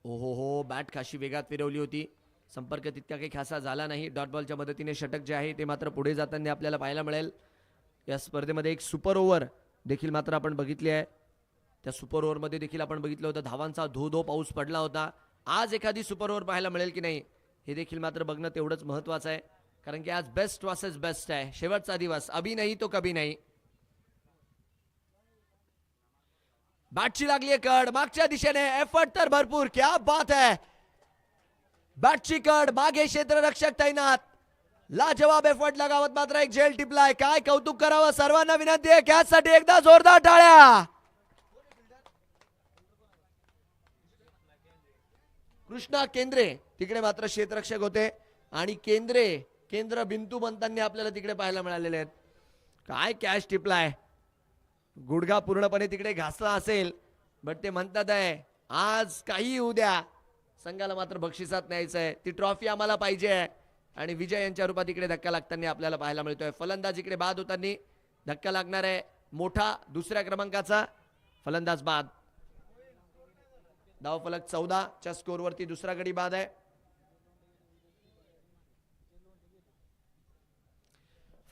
ओहो, बॅट खाशी वेगात फिरवली होती, संपर्क तितका काही खासा झाला नाही. डॉट बॉलच्या मदतीने षटक जे आहे ते मात्र पुढे जाताना आपल्याला पाहायला मिळेल. या स्पर्धेमध्ये एक सुपर ओव्हर देखील मात्र आपण बघितली आहे. त्या सुपर ओव्हरमध्ये देखील आपण बघितलं होतं धावांचा धो पाऊस पडला होता. आज एखादी सुपर ओव्हर पाहायला मिळेल की नाही हे देखील मात्र बघणं तेवढंच महत्त्वाचं आहे, कारण की आज बेस्ट वर्सेस बेस्ट आहे. शेवटचा दिवस, अभी नाही तो कभी नाही. बॅटची लागली कड मागच्या दिशेने एफर्ट तर भरपूर क्या बात है बॅटची कड मागे क्षेत्ररक्षक तैनात लाजवाब एफर्ट लगावत मात्र एक झेल टिपलाय काय कौतुक करावं सर्वांना विनंती आहे कॅच साठी एकदा जोरदार टाळ्या कृष्णा केंद्रे तिकडे मात्र क्षेत्ररक्षक होते आणि केंद्र बिंदू बनताना आपल्याला तिकडे पाहायला मिळालेले आहेत काय कॅच टिपलाय गुडघा पूर्णपणे तिकडे घासला असेल बट ते म्हणतात आहे आज काही होऊ द्या संघाला मात्र बक्षिसात न्यायचंय ती ट्रॉफी आम्हाला पाहिजे आणि विजय यांच्या रूपात इकडे धक्का लागताना आपल्याला पाहायला मिळतोय फलंदाज इकडे बाद होताना धक्का लागणार आहे मोठा दुसऱ्या क्रमांकाचा फलंदाज बाद धावफलक 14 च्या स्कोर वरती दुसरा गडी बाद आहे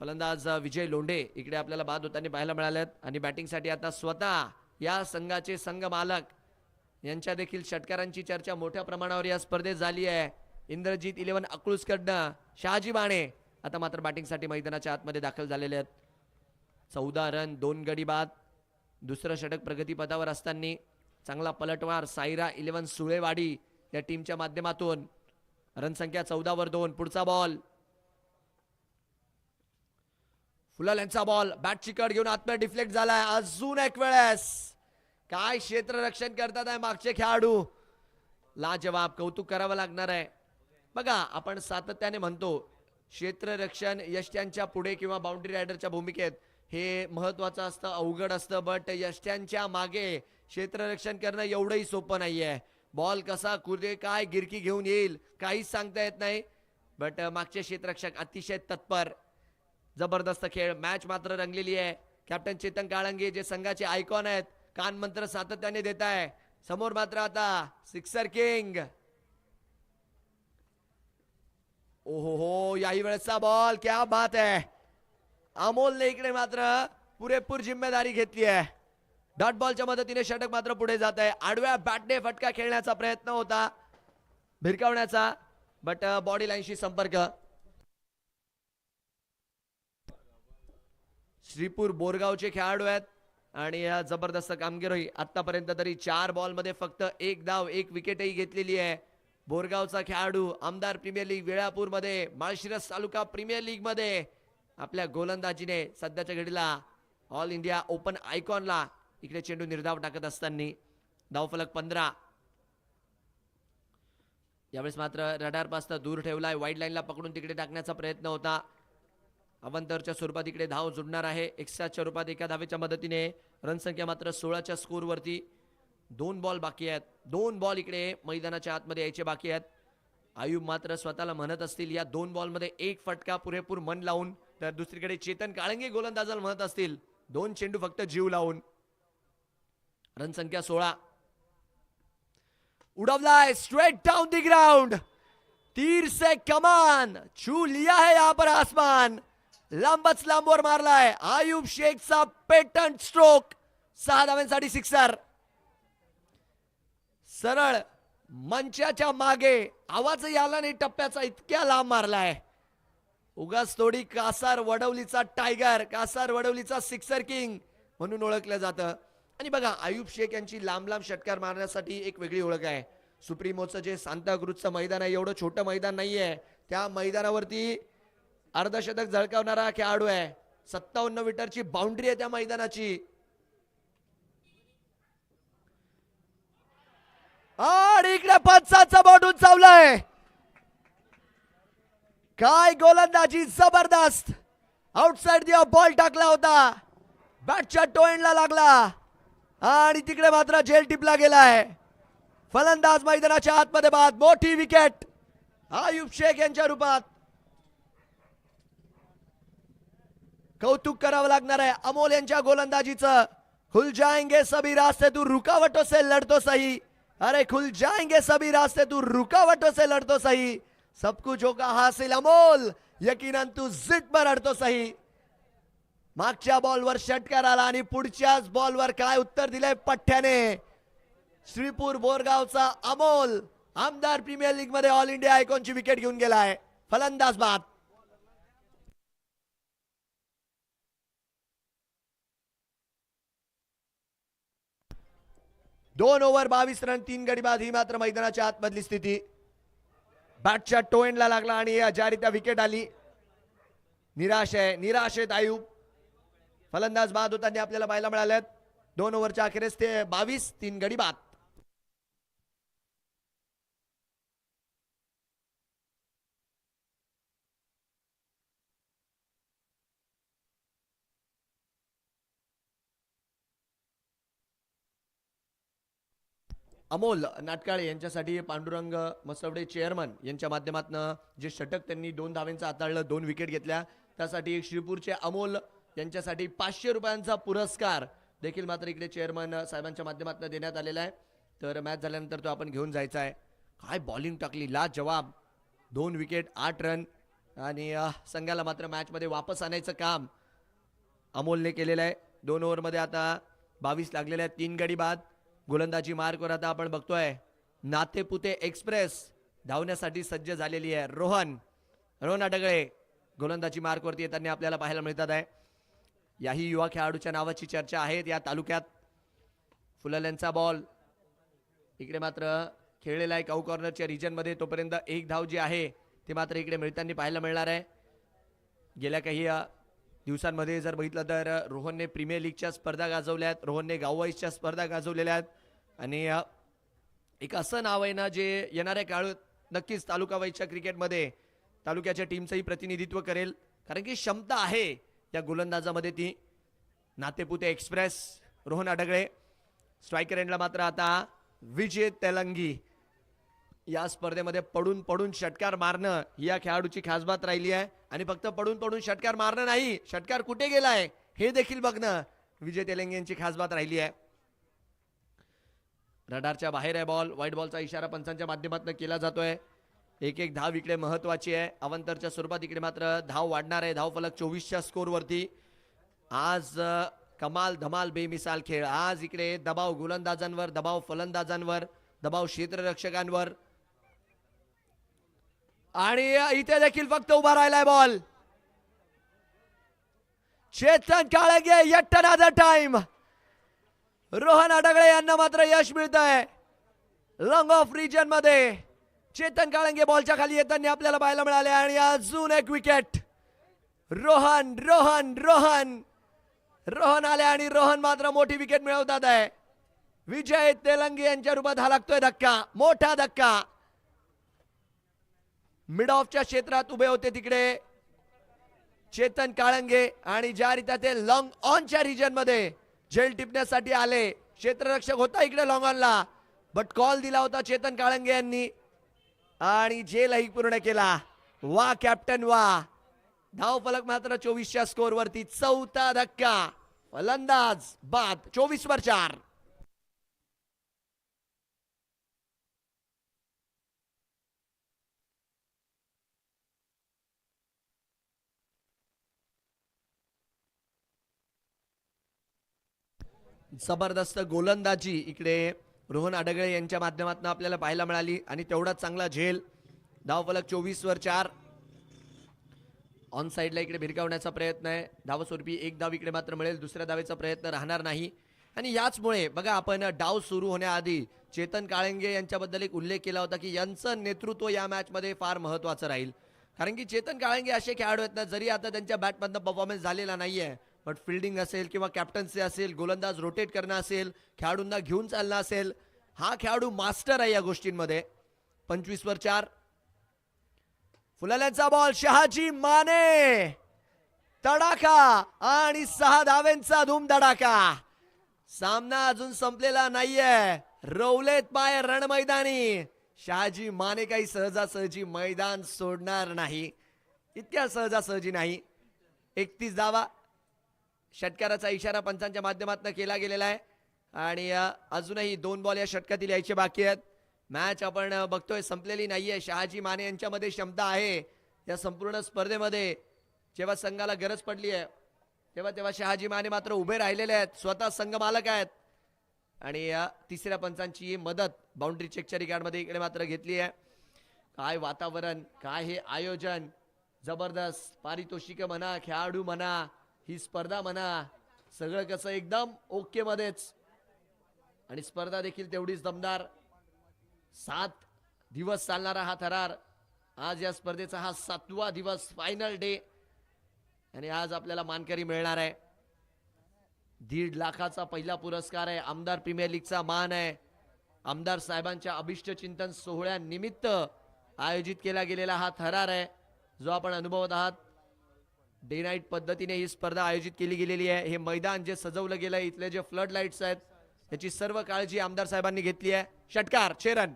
फलंदाज विजय लोंढे इकडे आपल्याला बाद होताना पाहायला मिळालेत आणि बॅटिंगसाठी आता स्वतः या संघाचे संघ मालक यांच्या देखील षटकारांची चर्चा मोठ्या प्रमाणावर या स्पर्धेत झाली आहे इंद्रजीत 11 अकलूजकडनं शहाजी बाणे आता मात्र बॅटिंगसाठी मैदानाच्या आतमध्ये दाखल झालेले आहेत 14 रन 2 गडी बाद दुसरं षटक प्रगतीपथावर असताना चांगला पलटवार साईरा 11 सुळेवाडी या टीमच्या माध्यमातून रन संख्या 14 वर 2 पुढचा बॉल फुलाल यांचा बॉल बॅटची कड घेऊन आतमध्ये डिफ्लेक्ट झालाय अजून एक वेळेस काय क्षेत्ररक्षण करतात आहे मागचे खेळाडू लाजवाब कौतुक करावं लागणार आहे बघा आपण सातत्याने म्हणतो क्षेत्ररक्षण यष्ट्यांच्या पुढे किंवा बाउंड्री रायडरच्या भूमिकेत हे महत्वाचं असतं अवघड असतं बट यष्ट्यांच्या मागे क्षेत्ररक्षण करणं एवढंही सोपं नाहीये बॉल कसा कुठे काय गिरकी घेऊन येईल काहीच सांगता येत नाही बट मागचे क्षेत्ररक्षक अतिशय तत्पर जबरदस्त खेळ मॅच मात्र रंगलेली आहे कॅप्टन चेतन काळंगे जे संघाचे आयकॉन आहेत कान मंत्र सातत्याने देत आहे समोर मात्र आता सिक्सर किंग ओहो याही वेळेचा बॉल क्या बात आहे अमोलने इकडे मात्र पुरेपूर जिम्मेदारी घेतली आहे डॉट बॉलच्या मदतीने षटक मात्र पुढे जात आहे आडव्या बॅटने फटका खेळण्याचा प्रयत्न होता भिरकावण्याचा बट बॉडी लाईनशी संपर्क श्रीपूर बोरगावचे खेळाडू आहेत आणि या जबरदस्त कामगिरी आतापर्यंत तरी 4 बॉल मध्ये फक्त 1 धाव 1 विकेटही घेतलेली आहे बोरगावचा खेळाडू आमदार प्रीमियर लीग वेळापूर मध्ये माळशिरस तालुका प्रीमियर लीग मध्ये आपल्या गोलंदाजीने सध्याच्या घडीला ऑल इंडिया ओपन आयकॉनला इकडे चेंडू निर्धाव टाकत असताना धावफलक 15 यावेळेस मात्र रडार पासून दूर ठेवलाय वाईड लाईनला पकडून तिकडे टाकण्याचा प्रयत्न होता अवंतरच्या स्वरूपात इकडे धाव जुडणार आहे एक्स्ट्राच्या रूपात एका धावेच्या मदतीने रन संख्या मात्र 16च्या स्कोर वरती 2 बॉल बाकी आहेत 2 बॉल इकडे मैदानाच्या आतमध्ये यायचे बाकी आहेत आयुब मात्र स्वतःला म्हणत असतील या 2 बॉल मध्ये 1 फटका पुरेपूर मन लावून तर दुसरीकडे चेतन काळंगे गोलंदाजाला म्हणत असतील 2 चेंडू फक्त जीव लावून रन संख्या 16 उड़वलाय स्ट्रेट डाउन द ग्राउंड तीर से कमान छू लिया है यहां पर आसमान लांबच लांबवर मारलाय आयुब शेखचा पेटंट स्ट्रोक 6 धावांसाठी सिक्सर सरळ मंचाच्या मागे आवाज याला नाही टप्प्याचा इतक्या लांब मारलाय उगाच थोडी कासार वडवलीचा टायगर कासार वडवलीचा सिक्सर किंग म्हणून ओळखलं जातं आणि बघा आयुब शेख यांची लांब लांब षटकार मारण्यासाठी एक वेगळी ओळख आहे सुप्रीमोचं जे सांताक्रूजचं मैदान आहे एवढं छोटं मैदान नाहीये त्या मैदानावरती अर्धशतक झळकावणारा खेळाडू आहे 57 मीटरची बाउंड्री आहे त्या मैदानाची आणि इकडे पंचाचा बोट उंचावलाय काय गोलंदाजी जबरदस्त आउटसाइड दिया बॉल टाकला होता बॅटच्या टोएंडला लागला आणि तिकडे मात्र झेल टिपला गेलाय फलंदाज मैदानाच्या आतमध्ये बाद मोठी विकेट आयुब शेख यांच्या रूपात कौतुक करावं लागणार आहे अमोल यांच्या गोलंदाजीचं खुल जाएंगे सभी रास्ते तू रुकावटों से लड़तो सही अरे खुल जाएंगे सभी रास्ते तू रुकावटों से लड़तो सही सब कुछ होगा हासिल अमोल यकीनन तू जिद पर अडतो सही मागच्या बॉलवर षटकार आला आणि पुढच्याच बॉलवर काय उत्तर दिलंय पठ्ठ्याने श्रीपूर बोरगावचा अमोल आमदार प्रीमियर लीग मध्ये ऑल इंडिया आयकॉनची विकेट घेऊन गेलाय फलंदाज बाद 2 ओव्हर 22 रन 3 गडी बाद, ही मात्र मैदानाच्या आतमधली स्थिती. बॅटच्या टो एंडला लागला आणि ज्यारित्या विकेट आली. निराश आहेत आयुब. फलंदाज बाद होताना आपल्याला पाहायला मिळालेत. 2 ओव्हरच्या अखेरीस ते 22 3 गडी बाद. अमोल नाटकाळे यांच्यासाठी पांडुरंग मसवडे चेअरमन यांच्या माध्यमातून जे षटक त्यांनी 2 धावेंचं हाताळलं, 2 विकेट घेतल्या, त्यासाठी श्रीपूरचे अमोल यांच्यासाठी 500 रुपयांचा पुरस्कार देखील मात्र इकडे चेअरमन साहेबांच्या माध्यमातून देण्यात आलेला आहे. तर मॅच झाल्यानंतर तो आपण घेऊन जायचा आहे. काय बॉलिंग टाकली, ला जवाब. 2 विकेट 8 रन आणि संघाला मात्र मॅचमध्ये वापस आणायचं काम अमोलने केलेलं आहे. 2 ओव्हरमध्ये आता 22 लागलेले आहेत, 3 गडी बाद. गोलंदाजी मार्कवर आता आपण बघतोय नातेपुते एक्सप्रेस धावण्यासाठी सज्ज झालेली आहे. रोहन अडगळे गोलंदाजी मार्कवरती येताना आपल्याला पाहायला मिळतात आहे. याही युवा खेळाडूच्या नावाची चर्चा आहे या तालुक्यात. फुलल्यांचा बॉल इकडे मात्र खेळलेला आहे काऊ कॉर्नरच्या रिजनमध्ये. तोपर्यंत 1 धाव जी आहे ती मात्र इकडे मिळताना पाहायला मिळणार आहे. गेल्या काही दिवसांमध्ये जर बघितलं तर रोहनने प्रीमियर लीगच्या स्पर्धा गाजवल्यात, रोहनने गाववाईजच्या स्पर्धा गाजवलेल्या आहेत आणि एक असं नाव आहे ना जे येणाऱ्या काळात नक्कीच तालुका वाईजच्या क्रिकेटमध्ये तालुक्याच्या टीमचंही प्रतिनिधित्व करेल, कारण की क्षमता आहे या गोलंदाजामध्ये ती. नातेपुते एक्सप्रेस रोहन अडगळे. स्ट्रायकर एंडला मात्र आता विजय तेलंगी. या स्पर्धेमध्ये पडून पडून षटकार मारणं या खेळाडूची खास बात राहिली आहे आणि फक्त पडून पडून षटकार मारणं नाही, षटकार कुठे गेलाय हे देखील बघणं विजय तेलंगी यांची खास बात राहिली आहे. रडारच्या बाहेर आहे बॉल. व्हाईट बॉलचा इशारा पंचांच्या माध्यमातून केला जातोय. 1-1 धाव इकडे महत्वाची आहे. अवंतरच्या स्वरूपात इकडे मात्र धाव वाढणार आहे. धाव फलक 24च्या स्कोरवरती. आज कमाल धमाल बेमिसाल खेळ. आज इकडे दबाव गोलंदाजांवर, दबाव फलंदाजांवर, दबाव क्षेत्ररक्षकांवर आणि इथे देखील फक्त उभा राहिलाय ball. Chetan Kalge yet another time. Rohan Adgale यांना मात्र यश मिळत आहे लॉंग ऑफ रिजन मध्ये. चेतन काळंगे बॉलच्या खाली येताना आपल्याला पाहायला मिळाले आणि अजून एक विकेट. रोहन रोहन रोहन रोहन आले आणि रोहन मात्र मोठी विकेट मिळवतात आहे. विजय तेलंगी यांच्या रूपात हा लागतोय धक्का, मोठा धक्का. मिड ऑफच्या क्षेत्रात उभे होते तिकडे चेतन काळंगे आणि ज्या रीत्या ते लॉंग ऑनच्या रिजन मध्ये झेल टिपण्यासाठी आले. क्षेत्ररक्षक होता इकडे लॉंग ऑनला, बट कॉल दिला होता चेतन काळंगे यांनी आणि झेलही पूर्ण केला. वा कॅप्टन वा. धाव फलक मात्र 24च्या स्कोर वरती. 4था धक्का. फलंदाज बाद. 24 वर 4. जबरदस्त गोलंदाजी इकडे रोहन अडगळे यांच्या माध्यमातून आपल्याला पाहायला मिळाली आणि तेवढाच चांगला झेल. धावफलक 24 वर 4. ऑन साइडला इकडे भिरकावण्याचा प्रयत्न आहे. धावस्वरूपी 1 धाव इकडे मात्र मिळेल, दुसऱ्या धावेचा प्रयत्न राहणार नाही. आणि याचमुळे बघा आपण डाव सुरू होण्याआधी चेतन काळंगे यांच्याबद्दल एक उल्लेख केला होता की यांचं नेतृत्व या मॅच मध्ये फार महत्वाचं राहील, कारण की चेतन काळंगे असे खेळाडू आहेत ना, जरी आता त्यांच्या बॅटमधनं परफॉर्मन्स झालेला नाहीये, बट फिल्डिंग असेल किंवा कॅप्टन्सी असेल, गोलंदाज रोटेट करणं असेल, खेळाडूंना घेऊन चालणं असेल, हा खेळाडू मास्टर आहे या गोष्टींमध्ये. 25 वर 4. फुलाल्यांचा बॉल. शहाजी माने तडाखा आणि 6 धावेंचा धूम धडाका. सामना अजून संपलेला नाहीये. रवलेत पाय रणमैदानी. शहाजी माने काही सहजासहजी मैदान सोडणार नाही, इतक्या सहजासहजी नाही. 31 धावा. षटकाराचा इशारा पंचांच्या माध्यमातून केला गेलेला आहे आणि अजूनही 2 बॉल या षटकातील यायचे बाकी आहेत. मॅच आपण बघतोय संपलेली नाहीये. शहाजी माने यांच्यामध्ये क्षमता आहे या संपूर्ण स्पर्धेमध्ये. जेव्हा संघाला गरज पडली आहे तेव्हा शहाजी माने मात्र उभे राहिलेले आहेत, स्वतः संघ मालक आहेत. आणि या तिसऱ्या पंचांची मदत बाउंड्री चेकच्या रिगार्डमध्ये इकडे मात्र घेतली आहे. काय वातावरण, काय हे आयोजन, जबरदस्त. पारितोषिक म्हणा, खेळाडू म्हणा, ही स्पर्धा म्हणा, सगळं कसं एकदम ओके मध्येच. आणि स्पर्धा देखील तेवढीच दमदार. 7 दिवस चालणारा हा थरार. आज या स्पर्धेचा हा 7वा दिवस, फायनल डे. आणि आज आपल्याला मानकरी मिळणार आहे. 1.5 लाखाचा पहिला पुरस्कार आहे. आमदार प्रीमियर लीगचा मान आहे. आमदार साहेबांच्या अभिष्ट चिंतन सोहळ्यानिमित्त आयोजित केला गेलेला हा थरार आहे, जो आपण अनुभवत आहात. डे नाईट पद्धतीने ही स्पर्धा आयोजित केली गेलेली आहे. हे मैदान जे सजवलं गेलं, इथले जे फ्लड लाईट्स आहेत, त्याची सर्व काळजी आमदार साहेबांनी घेतली आहे. षटकार, 6 रन.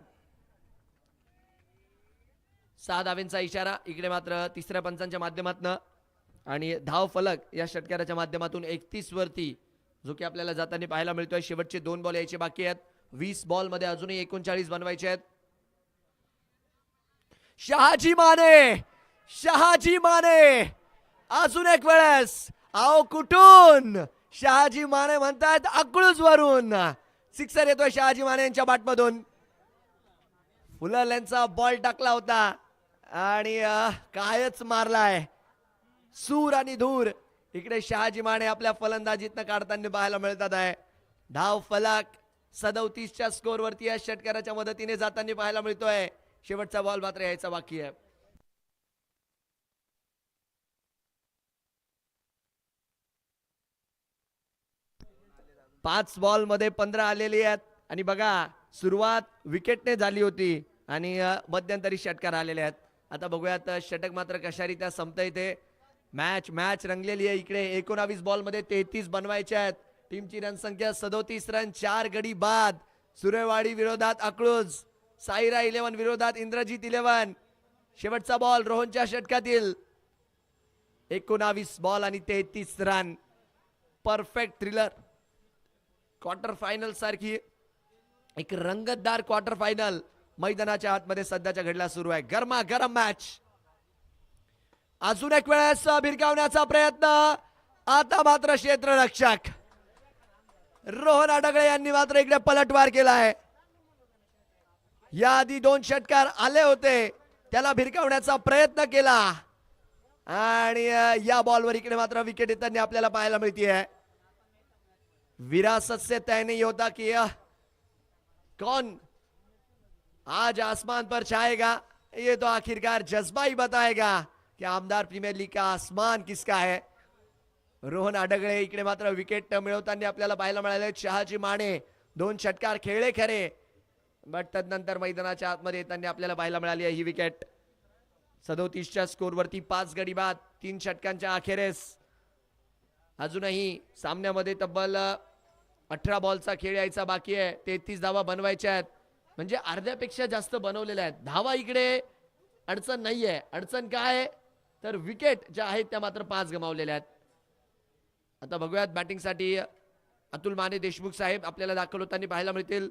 6 धावेंचा इशारा. इकडे मात्र तिसऱ्या पंचांच्या माध्यमातून आणि धाव फलक या षटकाराच्या माध्यमातून 31 वरती, जो की आपल्याला जाताना पाहायला मिळतोय. शेवटचे 2 बॉल यायचे बाकी आहेत. 20 बॉल मध्ये अजूनही 39 बनवायचे आहेत. शहाजी माने, शहाजी माने अजून एक वेळेस. आओ कुठून? शहाजी माने म्हणतात अकळूज वरून. सिक्सर येतोय शहाजी माने यांच्या बॅटमधून. फुलरल्यांचा बॉल टाकला होता आणि कायच मारलाय. सूर आणि धूर इकडे शहाजी माने आपल्या फलंदाजीतनं काढताना पाहायला मिळतात आहे. धाव फलक 37च्या स्कोर वरती या षटकाराच्या मदतीने जाताना पाहायला मिळतोय. शेवटचा बॉल मात्र यायचा बाकी आहे. 5 बॉल मध्ये 15 आलेली आहेत. आणि बघा, सुरुवात विकेटने झाली होती आणि मध्यंतरी षटकार आलेले आहेत. आता बघूयात षटक मात्र कशारीत्या संपतं इथे. मॅच रंगलेली आहे. इकडे 19 बॉल मध्ये 33 बनवायचे आहेत. टीमची रनसंख्या 37 रन. 4 गडी बाद. सुरेवाडी विरोधात अकळूज, साईरा 11 विरोधात इंद्रजीत 11. शेवटचा बॉल रोहनच्या षटकातील. 19 बॉल आणि 33 run. Perfect thriller. Quarter final सारखी एक रंगतदार क्वार्टर फायनल मैदानाच्या आतमध्ये सध्याच्या घडला सुरू आहे. गरमा गरम मॅच. अजून एक वेळेस भिरकावण्याचा प्रयत्न. आता मात्र क्षेत्ररक्षक रोहन अडगळे यांनी मात्र इकडे पलटवार केलाय. याआधी 2 षटकार आले होते, त्याला भिरकावण्याचा प्रयत्न केला आणि या बॉलवर इकडे मात्र विकेट येताना आपल्याला पाहायला मिळते. विरासत से तय नहीं होता कि कौन आज आसमान पर छाएगा, ये तो आखिरकार जज्बा ही बताएगा कि आमदार प्रीमियर लीग का आसमान किसका है. रोहन अडगळे इकडे मात्र विकेट मिळवताना आपल्याला पाहायला मिळाले. शहाजी माने 2 षटकार खेळले खरे, बट तदनंतर मैदानाच्या आतमध्ये येताना आपल्याला पाहायला मिळाली ही विकेट. 37च्या स्कोर वरती 5 गडी बाद. 3 षटकांच्या अखेरेस अजूनही सामन्यामध्ये तब्बल 18 बॉलचा खेळ यायचा बाकी आहे. 33 धावा बनवायच्या आहेत, म्हणजे अर्ध्यापेक्षा जास्त बनवलेल्या आहेत. धावा इकडे अडचण नाहीये. अडचण काय तर विकेट ज्या आहेत त्या मात्र 5 गमावलेल्या आहेत. आता बघूयात बॅटिंगसाठी अतुल माने देशमुख साहेब आपल्याला दाखल होताना पाहायला मिळतील.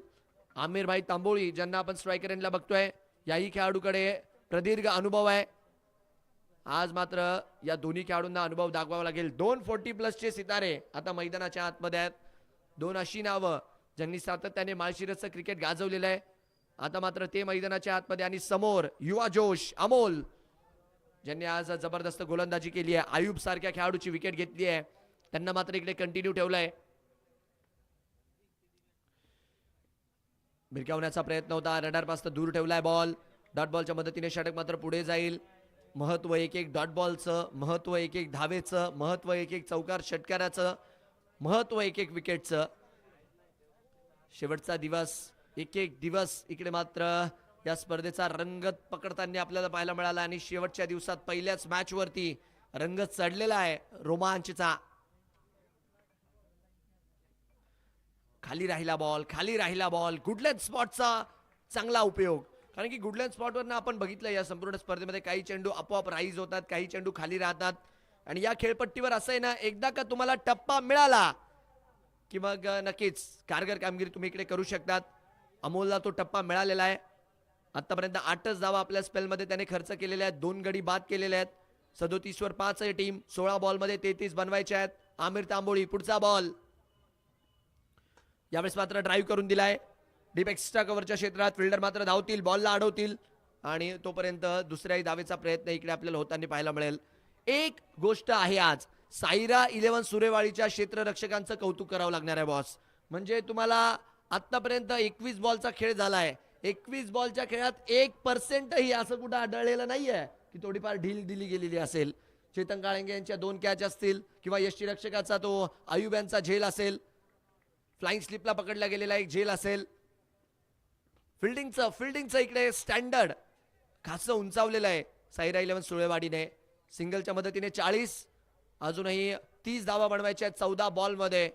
आमिर भाई तांबोळी, ज्यांना आपण स्ट्रायकर एंडला बघतोय, याही खेळाडूकडे प्रदीर्घ अनुभव आहे. आज मात्र या दोन्ही खेळाडूंना अनुभव दाखवावा लागेल. 240 प्लसचे सितारे आता मैदानाच्या आतमध्ये आहेत. 2 अशी नावं ज्यांनी सातत्याने माळशिरसचं क्रिकेट गाजवलेलं आहे. आता मात्र ते मैदानाच्या आतमध्ये आणि समोर युवा जोश अमोल, ज्यांनी आज जबरदस्त गोलंदाजी केली आहे. आयुब सारख्या खेळाडूची विकेट घेतली आहे, त्यांना मात्र इकडे कंटिन्यू ठेवलाय. भिरकावण्याचा प्रयत्न होता, रडार पासून दूर ठेवलाय बॉल. डॉट बॉलच्या मदतीने षटक मात्र पुढे जाईल. महत्व 1-1 डॉट बॉलचं, महत्व 1-1 धावेचं, महत्व 1-1 चौकार षटकाराचं, महत्व 1-1 विकेटचं. शेवटचा दिवस, 1-1 दिवस इकडे मात्र या स्पर्धेचा रंगत पकडताना आपल्याला पाहायला मिळाला. आणि शेवटच्या दिवसात पहिल्याच मॅच वरती रंग चढलेला आहे रोमांचचा. खाली राहिला बॉल, खाली राहिला बॉल. गुडलँड स्पॉटचा चांगला उपयोग, कारण की गुडलँड स्पॉटवरनं आपण बघितलं या संपूर्ण स्पर्धेमध्ये काही चेंडू आपोआप राईज होतात, काही चेंडू खाली राहतात. आणि या खेळपट्टीवर असं आहे ना, एकदा का तुम्हाला टप्पा मिळाला की मग नक्कीच कारगर कामगिरी तुम्ही इकडे करू शकतात. अमोलला तो टप्पा मिळालेला आहे. आतापर्यंत 8च धावा आपल्या स्पेलमध्ये त्याने खर्च केलेल्या आहेत. 2 गडी बाद केलेले आहेत. 37 वर 5 आहे टीम. 16 बॉलमध्ये 33 बनवायचे आहेत. आमिर तांबोळी पुढचा बॉल. यावेळेस मात्र ड्राईव्ह करून दिलाय डीप एक्स्ट्रा कव्हरच्या क्षेत्रात. फिल्डर मात्र धावतील, बॉलला अडवतील आणि तोपर्यंत दुसऱ्याही धावेचा प्रयत्न इकडे आपल्याला होताना पाहायला मिळेल. एक गोष्ट आहे, आज साईरा 11 सुरेवाडीच्या क्षेत्ररक्षकांचं कौतुक करावं लागणार आहे बॉस. म्हणजे तुम्हाला आतापर्यंत 21 बॉलचा खेळ झालाय. 21 बॉलच्या खेळात 1% असं कुठं आढळलेलं नाहीये की थोडीफार ढील दिली गेलेली असेल. चेतन काळंगे यांच्या 2 कॅच असतील किंवा यष्टीरक्षकाचा तो आयुब यांचा झेल असेल, फ्लाइंग स्लिपला पकडला गेलेला एक झेल असेल. फिल्डिंगचं इकडे स्टँडर्ड खासं उंचावलेलं आहे साईरा 11 सुळेवाडीने. सिंगलच्या मदतीने 40, अजूनही 30 धावा बनवायच्या आहेत 14 बॉलमध्ये.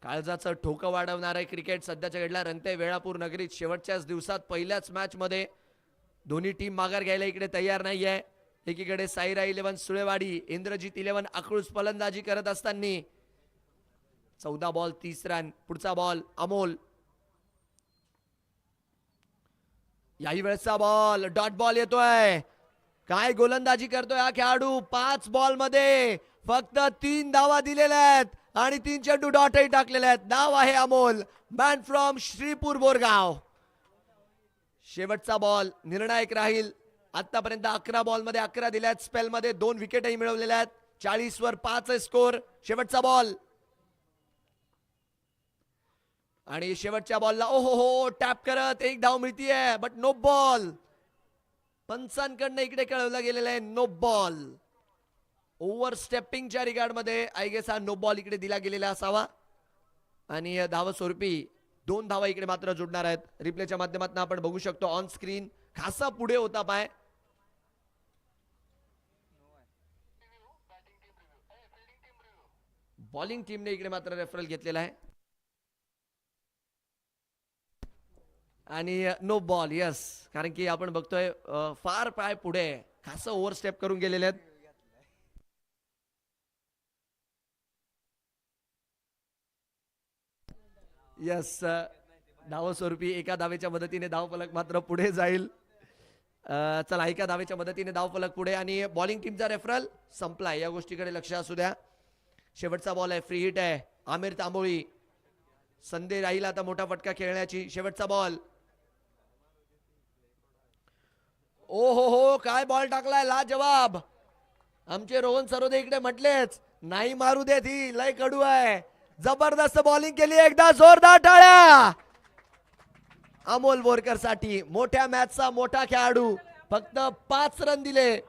काळजाचं ठोकं वाढवणार आहे क्रिकेट सध्याच्या घडला रंगते वेळापूर नगरीत. शेवटच्याच दिवसात पहिल्याच मॅच मध्ये दोन्ही टीम माघार घ्यायला इकडे तयार नाहीये. एकीकडे साईरा 11 सुळेवाडी, इंद्रजीत 11 अकळूज फलंदाजी करत असताना 14 बॉल 30 रन. पुढचा बॉल अमोल, याही वेळचा बॉल डॉट बॉल येतोय. काय गोलंदाजी करतोय हा खेळाडू. 5 बॉल मध्ये फक्त 3 धावा दिलेल्या आहेत आणि 3 चेंडू डॉटही टाकलेले आहेत. नाव आहे अमोल, मॅन फ्रॉम श्रीपूर बोरगाव. शेवटचा बॉल निर्णायक राहील. आतापर्यंत 11 बॉल मध्ये 11 दिल्यात. स्पेल मध्ये 2 विकेटही मिळवलेल्या आहेत. 40 वर 5 स्कोर. शेवटचा बॉल आणि शेवटच्या बॉलला ओहो टॅप करत 1 धाव मिळतीये बट नो बॉल. पंचांकडनं इकडे कळवलं गेलेलं आहे नो बॉल. ओव्हर स्टेपिंगच्या रिगार्ड मध्ये आय गेस हा नो बॉल इकडे दिला गेलेला असावा. आणि धाव स्वरूपी 2 धावा इकडे मात्र जोडणार आहेत. रिप्लेच्या माध्यमातून आपण बघू शकतो ऑन स्क्रीन खासा पुढे होता पाय. बॉलिंग टीमने इकडे मात्र रेफरल घेतलेला आहे आणि नो बॉल. यस, कारण की आपण बघतोय फार पाय पुढे खासं ओव्हर स्टेप करून गेलेले आहेत. यस, धाव स्वरूपी एका धावेच्या मदतीने धावफलक मात्र पुढे जाईल. चला, एका धावेच्या मदतीने धावफलक पुढे आणि बॉलिंग टीमचा रेफरल संपलाय. या गोष्टीकडे लक्ष असू द्या. शेवटचा बॉल आहे, फ्री हिट आहे. आमिर तांबोळी संधी राहील आता मोठा फटका खेळण्याची. शेवटचा बॉल. ओ हो, काय बॉल टाकलाय लाजवाब. आमचे रोहन सरोदे इकडे म्हटलेच नाही मारू देत, ही लय कडू आहे. जबरदस्त बॉलिंग केली, एकदा जोरदार टाळ्या अमोल बोरकर साठी. मोठ्या मॅचचा मोठा खेळाडू. फक्त 5 रन दिले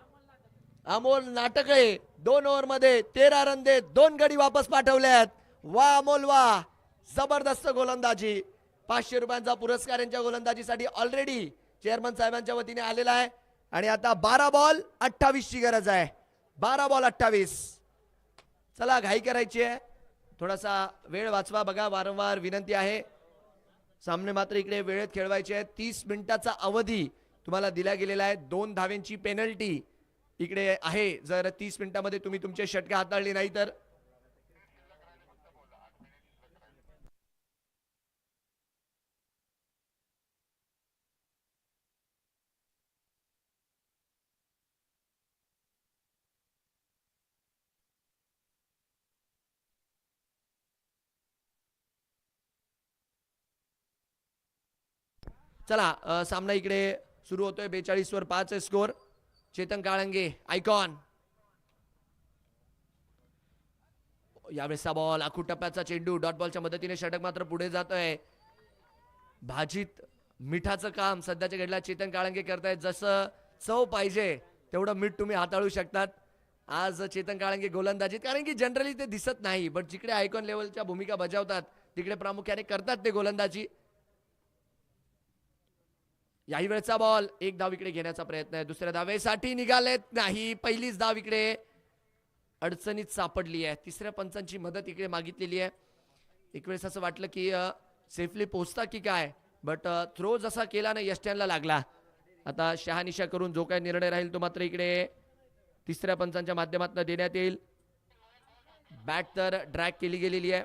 अमोल नाटकळे. 2 ओव्हर मध्ये 13 रन देत 2 गडी वापस पाठवल्यात. वा अमोल वा, जबरदस्त गोलंदाजी. 500 रुपयांचा पुरस्कार यांच्या गोलंदाजीसाठी ऑलरेडी चेअरमन साहेबांच्या वतीने आलेला आहे. आणि आता 12 बॉल 28 ची गरज आहे. 12 बॉल 28. चला, घाई करायची आहे, थोडासा वेळ वाचवा. बघा, वारंवार विनंती आहे. सामने मात्र इकडे वेळेत खेळवायचे आहे. 30 मिनिटाचा अवधी तुम्हाला दिला गेलेला आहे. 2 धावेंची पेनल्टी इकडे आहे जर 30 मिनिटांमध्ये तुम्ही तुमचे षटके हाताळली नाही तर. चला, सामना इकडे सुरू होतोय. 42 वर 5 स्कोर. चेतन काळंगे आयकॉन. यावेळेसचा बॉल, आखू टप्प्याचा चेंडू, डॉट बॉलच्या मदतीने षटक मात्र पुढे जातोय. भाजीत मिठाचं काम सध्याच्या घडला चेतन काळंगे करतायत. जसं चव पाहिजे तेवढं मीठ तुम्ही हाताळू शकतात. आज चेतन काळंगे गोलंदाजीत, कारण की जनरली ते दिसत नाही, बट जिकडे आयकॉन लेवलच्या भूमिका बजावतात तिकडे प्रामुख्याने करतात ते गोलंदाजी. याही वेळचा बॉल, 1 धाव इकडे घेण्याचा प्रयत्न आहे. दुसऱ्या धावेसाठी निघालेत नाही. पहिलीच धाव इकडे अडचणीत सापडली आहे. तिसऱ्या पंचांची मदत इकडे मागितलेली आहे. एक वेळेस असं वाटलं की सेफली पोहोचता की काय, बट थ्रो जसा केला ना यष्ट्यांना लागला. आता शहानिशा करून जो काही निर्णय राहील तो मात्र इकडे तिसऱ्या पंचांच्या माध्यमातून देण्यात येईल. बॅट तर ड्रॅग केली गेलेली आहे.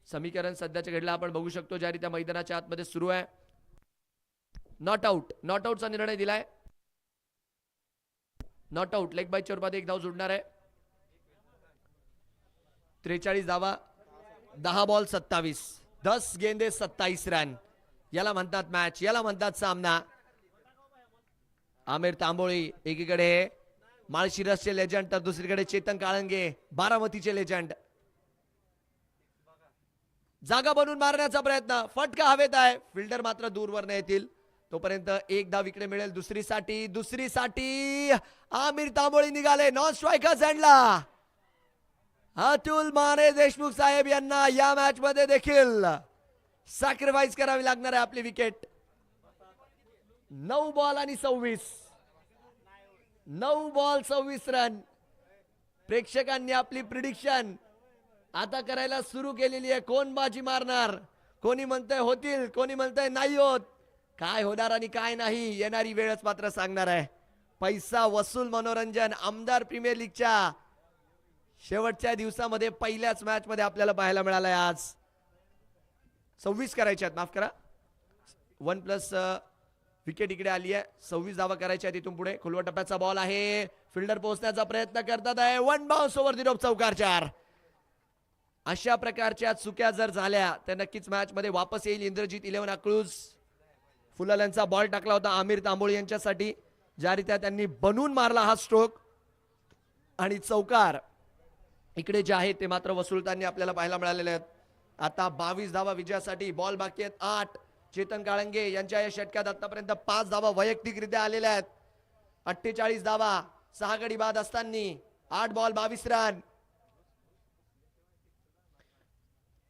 समीकरण सध्याच्या घडला आपण बघू शकतो ज्या रीत्या मैदानाच्या आतमध्ये सुरू आहे. नॉट आउट, नॉट आउटचा निर्णय दिलाय. नॉट आउट, लेग बाय स्वरूपात 1 धाव जोडणार आहे. 43 धावा, 10 बॉल 27, 10 गेंदे 27 रन. याला म्हणतात मॅच, याला म्हणतात सामना. आमिर तांबोळी एकीकडे माळशिरसचे लेजंड तर दुसरीकडे चेतन काळंगे बारामतीचे लेजंड. जागा बनवून मारण्याचा प्रयत्न, फटका हवेत आहे, फिल्डर मात्र दूरवर न येतील तोपर्यंत एक धाव इकडे मिळेल. दुसरीसाठी आमिर तांबोळी निघाले नॉन स्ट्रायकर सँडला. अतुल माने देशमुख साहेब यांना या मॅच मध्ये देखील सॅक्रिफाईस करावी लागणार आहे आपली विकेट. 9 बॉल आणि 26 रन. प्रेक्षकांनी आपली प्रिडिक्शन आता करायला सुरू केलेली आहे. कोण बाजी मारणार, कोणी म्हणतंय होतील, कोणी म्हणतंय नाही होत. काय होणार आणि काय नाही येणारी वेळच मात्र सांगणार आहे. पैसा वसूल मनोरंजन आमदार प्रीमियर लीगच्या शेवटच्या दिवसामध्ये पहिल्याच मॅच मध्ये आपल्याला पाहायला मिळालंय. आज 26 करायचे आहेत, माफ करा, 1+ विकेट इकडे आली आहे. 26 धावा करायच्या आहेत इथून पुढे. खुलवा टप्प्याचा बॉल आहे, फिल्डर पोहोचण्याचा प्रयत्न करतात आहे. 1 बाउन्स ओव्हर द टॉप, चौकार 4. अशा प्रकारच्या चुक्या जर झाल्या तर नक्कीच मॅच मध्ये वापस येईल इंद्रजित 11 अकलूज. फुलाल्यांचा बॉल टाकला होता आमिर तांबोळी यांच्यासाठी, ज्यारित्या त्यांनी बनवून मारला हा स्ट्रोक आणि चौकार इकडे जे आहे ते मात्र वसुलताना आपल्याला पाहायला मिळालेले आहेत. आता 22 धावा विजयासाठी, बॉल बाकी आहेत 8. चेतन काळंगे यांच्या या षटकात आतापर्यंत 5 धावा वैयक्तिकरित्या आलेल्या आहेत. 48 धावा 6 गडी बाद असताना 8 बॉल 22 रन.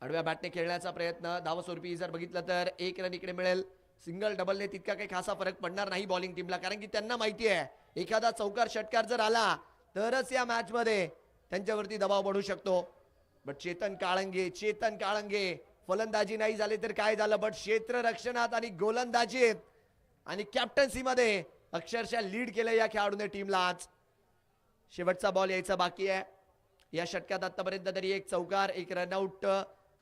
आडव्या बॅटने खेळण्याचा प्रयत्न, धावस्वरूपी जर बघितलं तर 1 रन इकडे मिळेल. सिंगल डबलने तितका काही खासा फरक पडणार नाही बॉलिंग टीमला, कारण की त्यांना माहिती आहे एखादा चौकार षटकार जर आला तरच या मॅच मध्ये त्यांच्यावरती दबाव पडू शकतो. बट चेतन काळंगे फलंदाजी नाही झाली तर काय झालं, बट क्षेत्ररक्षणात आणि गोलंदाजीत आणि कॅप्टन्सी मध्ये अक्षरशः लीड केलं या खेळाडूने टीमला. आज शेवटचा बॉल यायचा बाकी आहे या षटकात. आतापर्यंत तरी 1 चौकार, 1 रनआउट,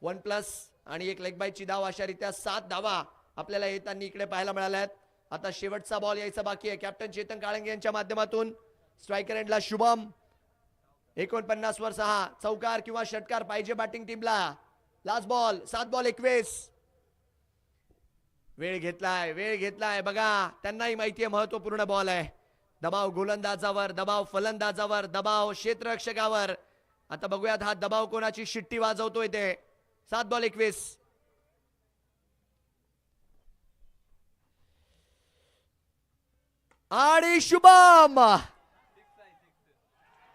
1+ आणि 1 लेग बायची धाव, अशा रीत्या 7 धावा आपल्याला येताना इकडे पाहायला मिळाल्या आहेत. आता शेवटचा बॉल यायचा बाकी आहे. कॅप्टन चेतन काळंगे यांच्या माध्यमातून स्ट्रायकर एंडला शुभम. 49 वर 6 चौकार किंवा षटकार पाहिजे बॅटिंग टीमला. Last ball 7 ball 21. वेळ घेतलाय बघा, त्यांनाही माहिती आहे महत्वपूर्ण बॉल आहे. दबाव गोलंदाजावर, दबाव फलंदाजावर, दबाव क्षेत्ररक्षकावर. आता बघूयात हा दबाव कोणाची शिट्टी वाजवतोय ते. 7 बॉल 21. आणि शुभम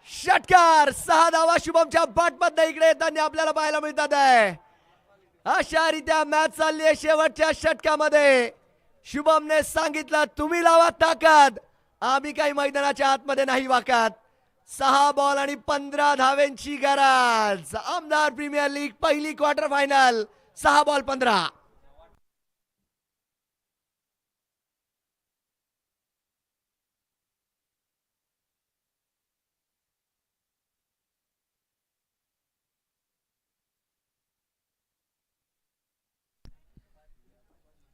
षटकार, 6 धावा शुभमच्या बॅटमधनं इकडे येताना आपल्याला पाहायला मिळतात आहे. अशा रीत्या मॅच चालली आहे शेवटच्या षटकामध्ये. शुभमने सांगितलं तुम्ही लावा ताकद, आम्ही काही मैदानाच्या आतमध्ये नाही वाकत. 6 बॉल आणि 15 धावेंची गरज. आमदार प्रीमियर लीग पहिली क्वार्टर फायनल, 6 बॉल 15.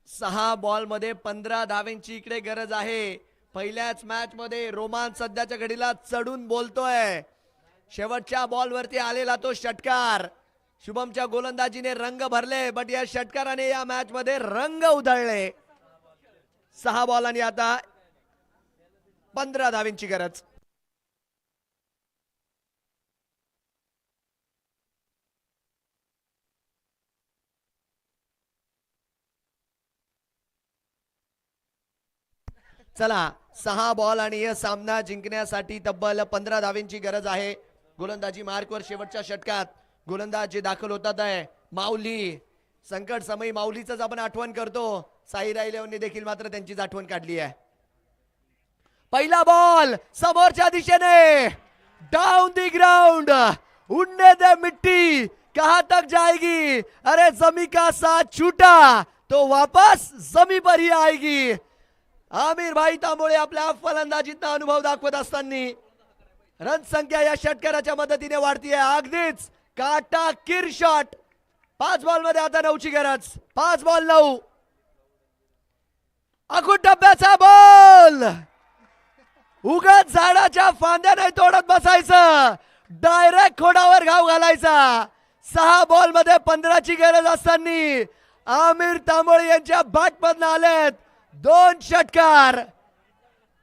सहा बॉल मध्ये 15 धावेंची इकडे गरज आहे. पहिल्याच मॅच मध्ये रोमांच सध्याच्या घडीला चढून बोलतोय. शेवटच्या बॉल वरती आलेला तो षटकार, शुभमच्या गोलंदाजीने रंग भरले, बट या षटकाराने या मॅच मध्ये रंग उधळले. 6 बॉल आणि आता 15 धावेंची गरज. चला 6 बॉल आणि यह सामना जिंकण्यासाठी तब्बल 15 धावेंची गरज आहे. गोलंदाजी मार्कवर शेवटच्या षटकात गोलंदाज जे दाखल होतात आहे माऊली. संकट समयी माऊलीच आपण आठवण करतो. साईरा इलेव्हनने देखील मात्र त्यांचीच आठवण काढली आहे. पहिला बॉल समोरच्या दिशेने, डाउन दी ग्राउंड, उड़ने दे मिट्टी, कहां तक जाएगी, अरे जमी का साथ छूटा तो वापस जमी पर ही आएगी. आमिर भाई तांबोळे आपल्या फलंदाजीचा अनुभव दाखवत असताना रन संख्या या षटकाराच्या मदतीने वाढतीये. अगदीच काटा किर शॉट. 5 बॉल मध्ये आता 9ची गरज. 5 बॉल 9. आखूड टप्प्याचा बॉल, उगाच झाडाच्या फांद्या नाही तोडत बसायचं, डायरेक्ट खोडावर घाव घालायचा. 6 बॉल मध्ये 15ची गरज असताना आमिर तांबोळे यांच्या बॅट मधून आलेत 2 षटकार.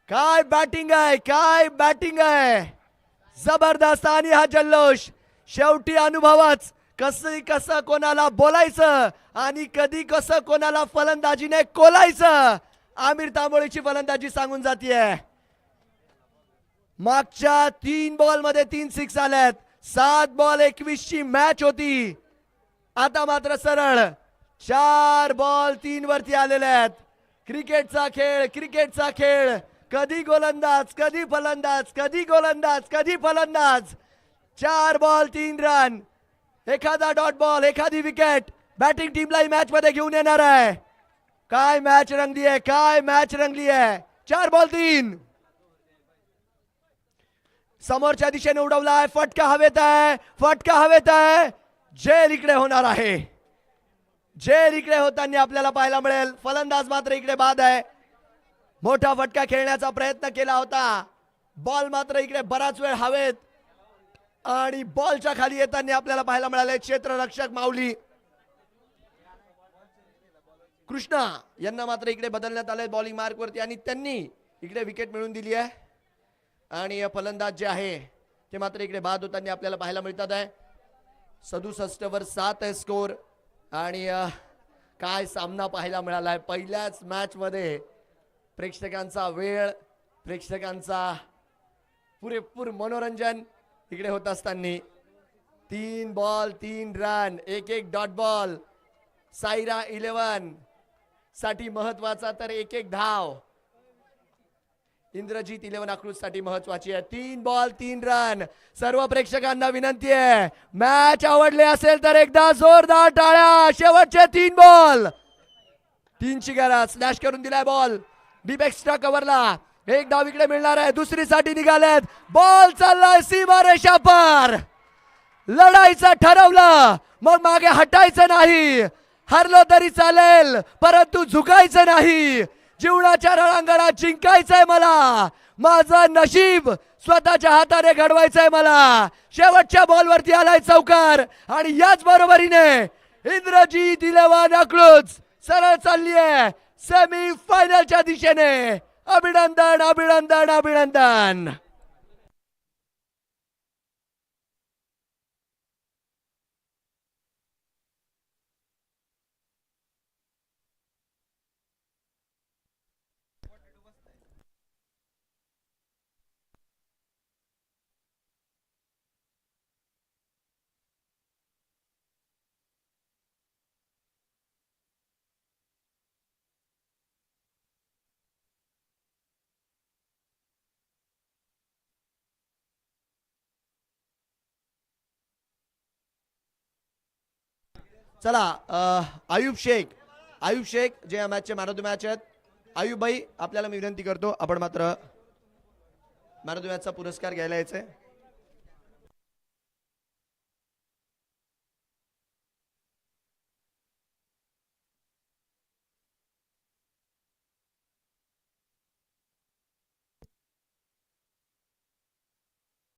काय बॅटिंग आहे, काय बॅटिंग आहे, जबरदस्त. आणि हा जल्लोष शेवटी अनुभवच कसं कसं कोणाला बोलायचं आणि कधी कसं कोणाला फलंदाजीने कोलायचं आमिर तांबोळीची फलंदाजी सांगून जातीये. मागच्या 3 बॉल मध्ये 3 सिक्स आल्यात. 7 बॉल 21 ची मॅच होती. आता मात्र सरळ 4 बॉल 3 वरती आलेले आहेत. क्रिकेटचा खेळ कधी गोलंदाज कधी फलंदाज, कधी गोलंदाज कधी फलंदाज. 4 बॉल 3 रन, एखादा डॉट बॉल, एखादी विकेट बॅटिंग टीमला मॅच मध्ये घेऊन येणार आहे. काय मॅच रंगली आहे, काय मॅच रंगली आहे. 4 बॉल 3. समोरच्या दिशेने उडवलाय, फटका हवेत आहे, फटका हवेत आहे. जेल इकडे होणार आहे. जेल इकडे होताना आपल्याला पाहायला मिळेल. फलंदाज मात्र इकडे बाद आहे. मोठा फटका खेळण्याचा प्रयत्न केला होता. बॉल मात्र इकडे बराच वेळ हवेत आणि बॉलच्या खाली येताना आपल्याला पाहायला मिळाले क्षेत्ररक्षक माऊली कृष्णा यांना मात्र इकडे बदलण्यात आले बॉलिंग मार्क वरती आणि त्यांनी इकडे विकेट मिळवून दिली आहे. आणि फलंदाज जे आहे ते मात्र इकडे बाद होताना आपल्याला पाहायला मिळतात आहे. 67 वर 7 आहे स्कोर. आणि काय सामना पाहायला मिळाला आहे. पहिल्याच मॅच मध्ये प्रेक्षकांचा वेळ, प्रेक्षकांचा पुरेपूर मनोरंजन इकडे होत असताना 3 बॉल 3 रन, एक डॉट बॉल. सायरा 11 साठी महत्वाचा तर एक धाव. इंद्रजीत 11 आकृत साठी महत्वाची आहे. 3 बॉल 3 रन. सर्व प्रेक्षकांना विनंती आहे, मॅच आवडले असेल तर एकदा जोरदार टाळ्या. शेवटचे 3 बॉल 3 ची गरज. स्लॅश करून दिलाय बॉल डीप एक्स्ट्रा कव्हरला. एक धाव इकडे मिळणार आहे. दुसरी साठी निघालेत. बॉल चाललाय सीमा रेषा पार. लढायचं ठरवलं मग मागे हटायचं नाही. हरलो तरी चालेल परंतु झुकायचं नाही. जीवनाच्या रणांगणात जिंकायचंय मला. माझं नशीब स्वतःच्या हाताने घडवायचंय मला. शेवटच्या बॉलवरती आलाय चौकार आणि याच बरोबरीने इंद्रजीत 11 आकृत सरळ चालली आहे सेमी फायनलच्या दिशेने. अभिनंदन अभिनंदन अभिनंदन. चला आयुब शेख जे या मॅचचे मॅन ऑफ द मॅच आहेत. आयुब भाई आपल्याला मी विनंती करतो आपण मात्र मॅन ऑफ द मॅचचा पुरस्कार घ्यायला यायचंय.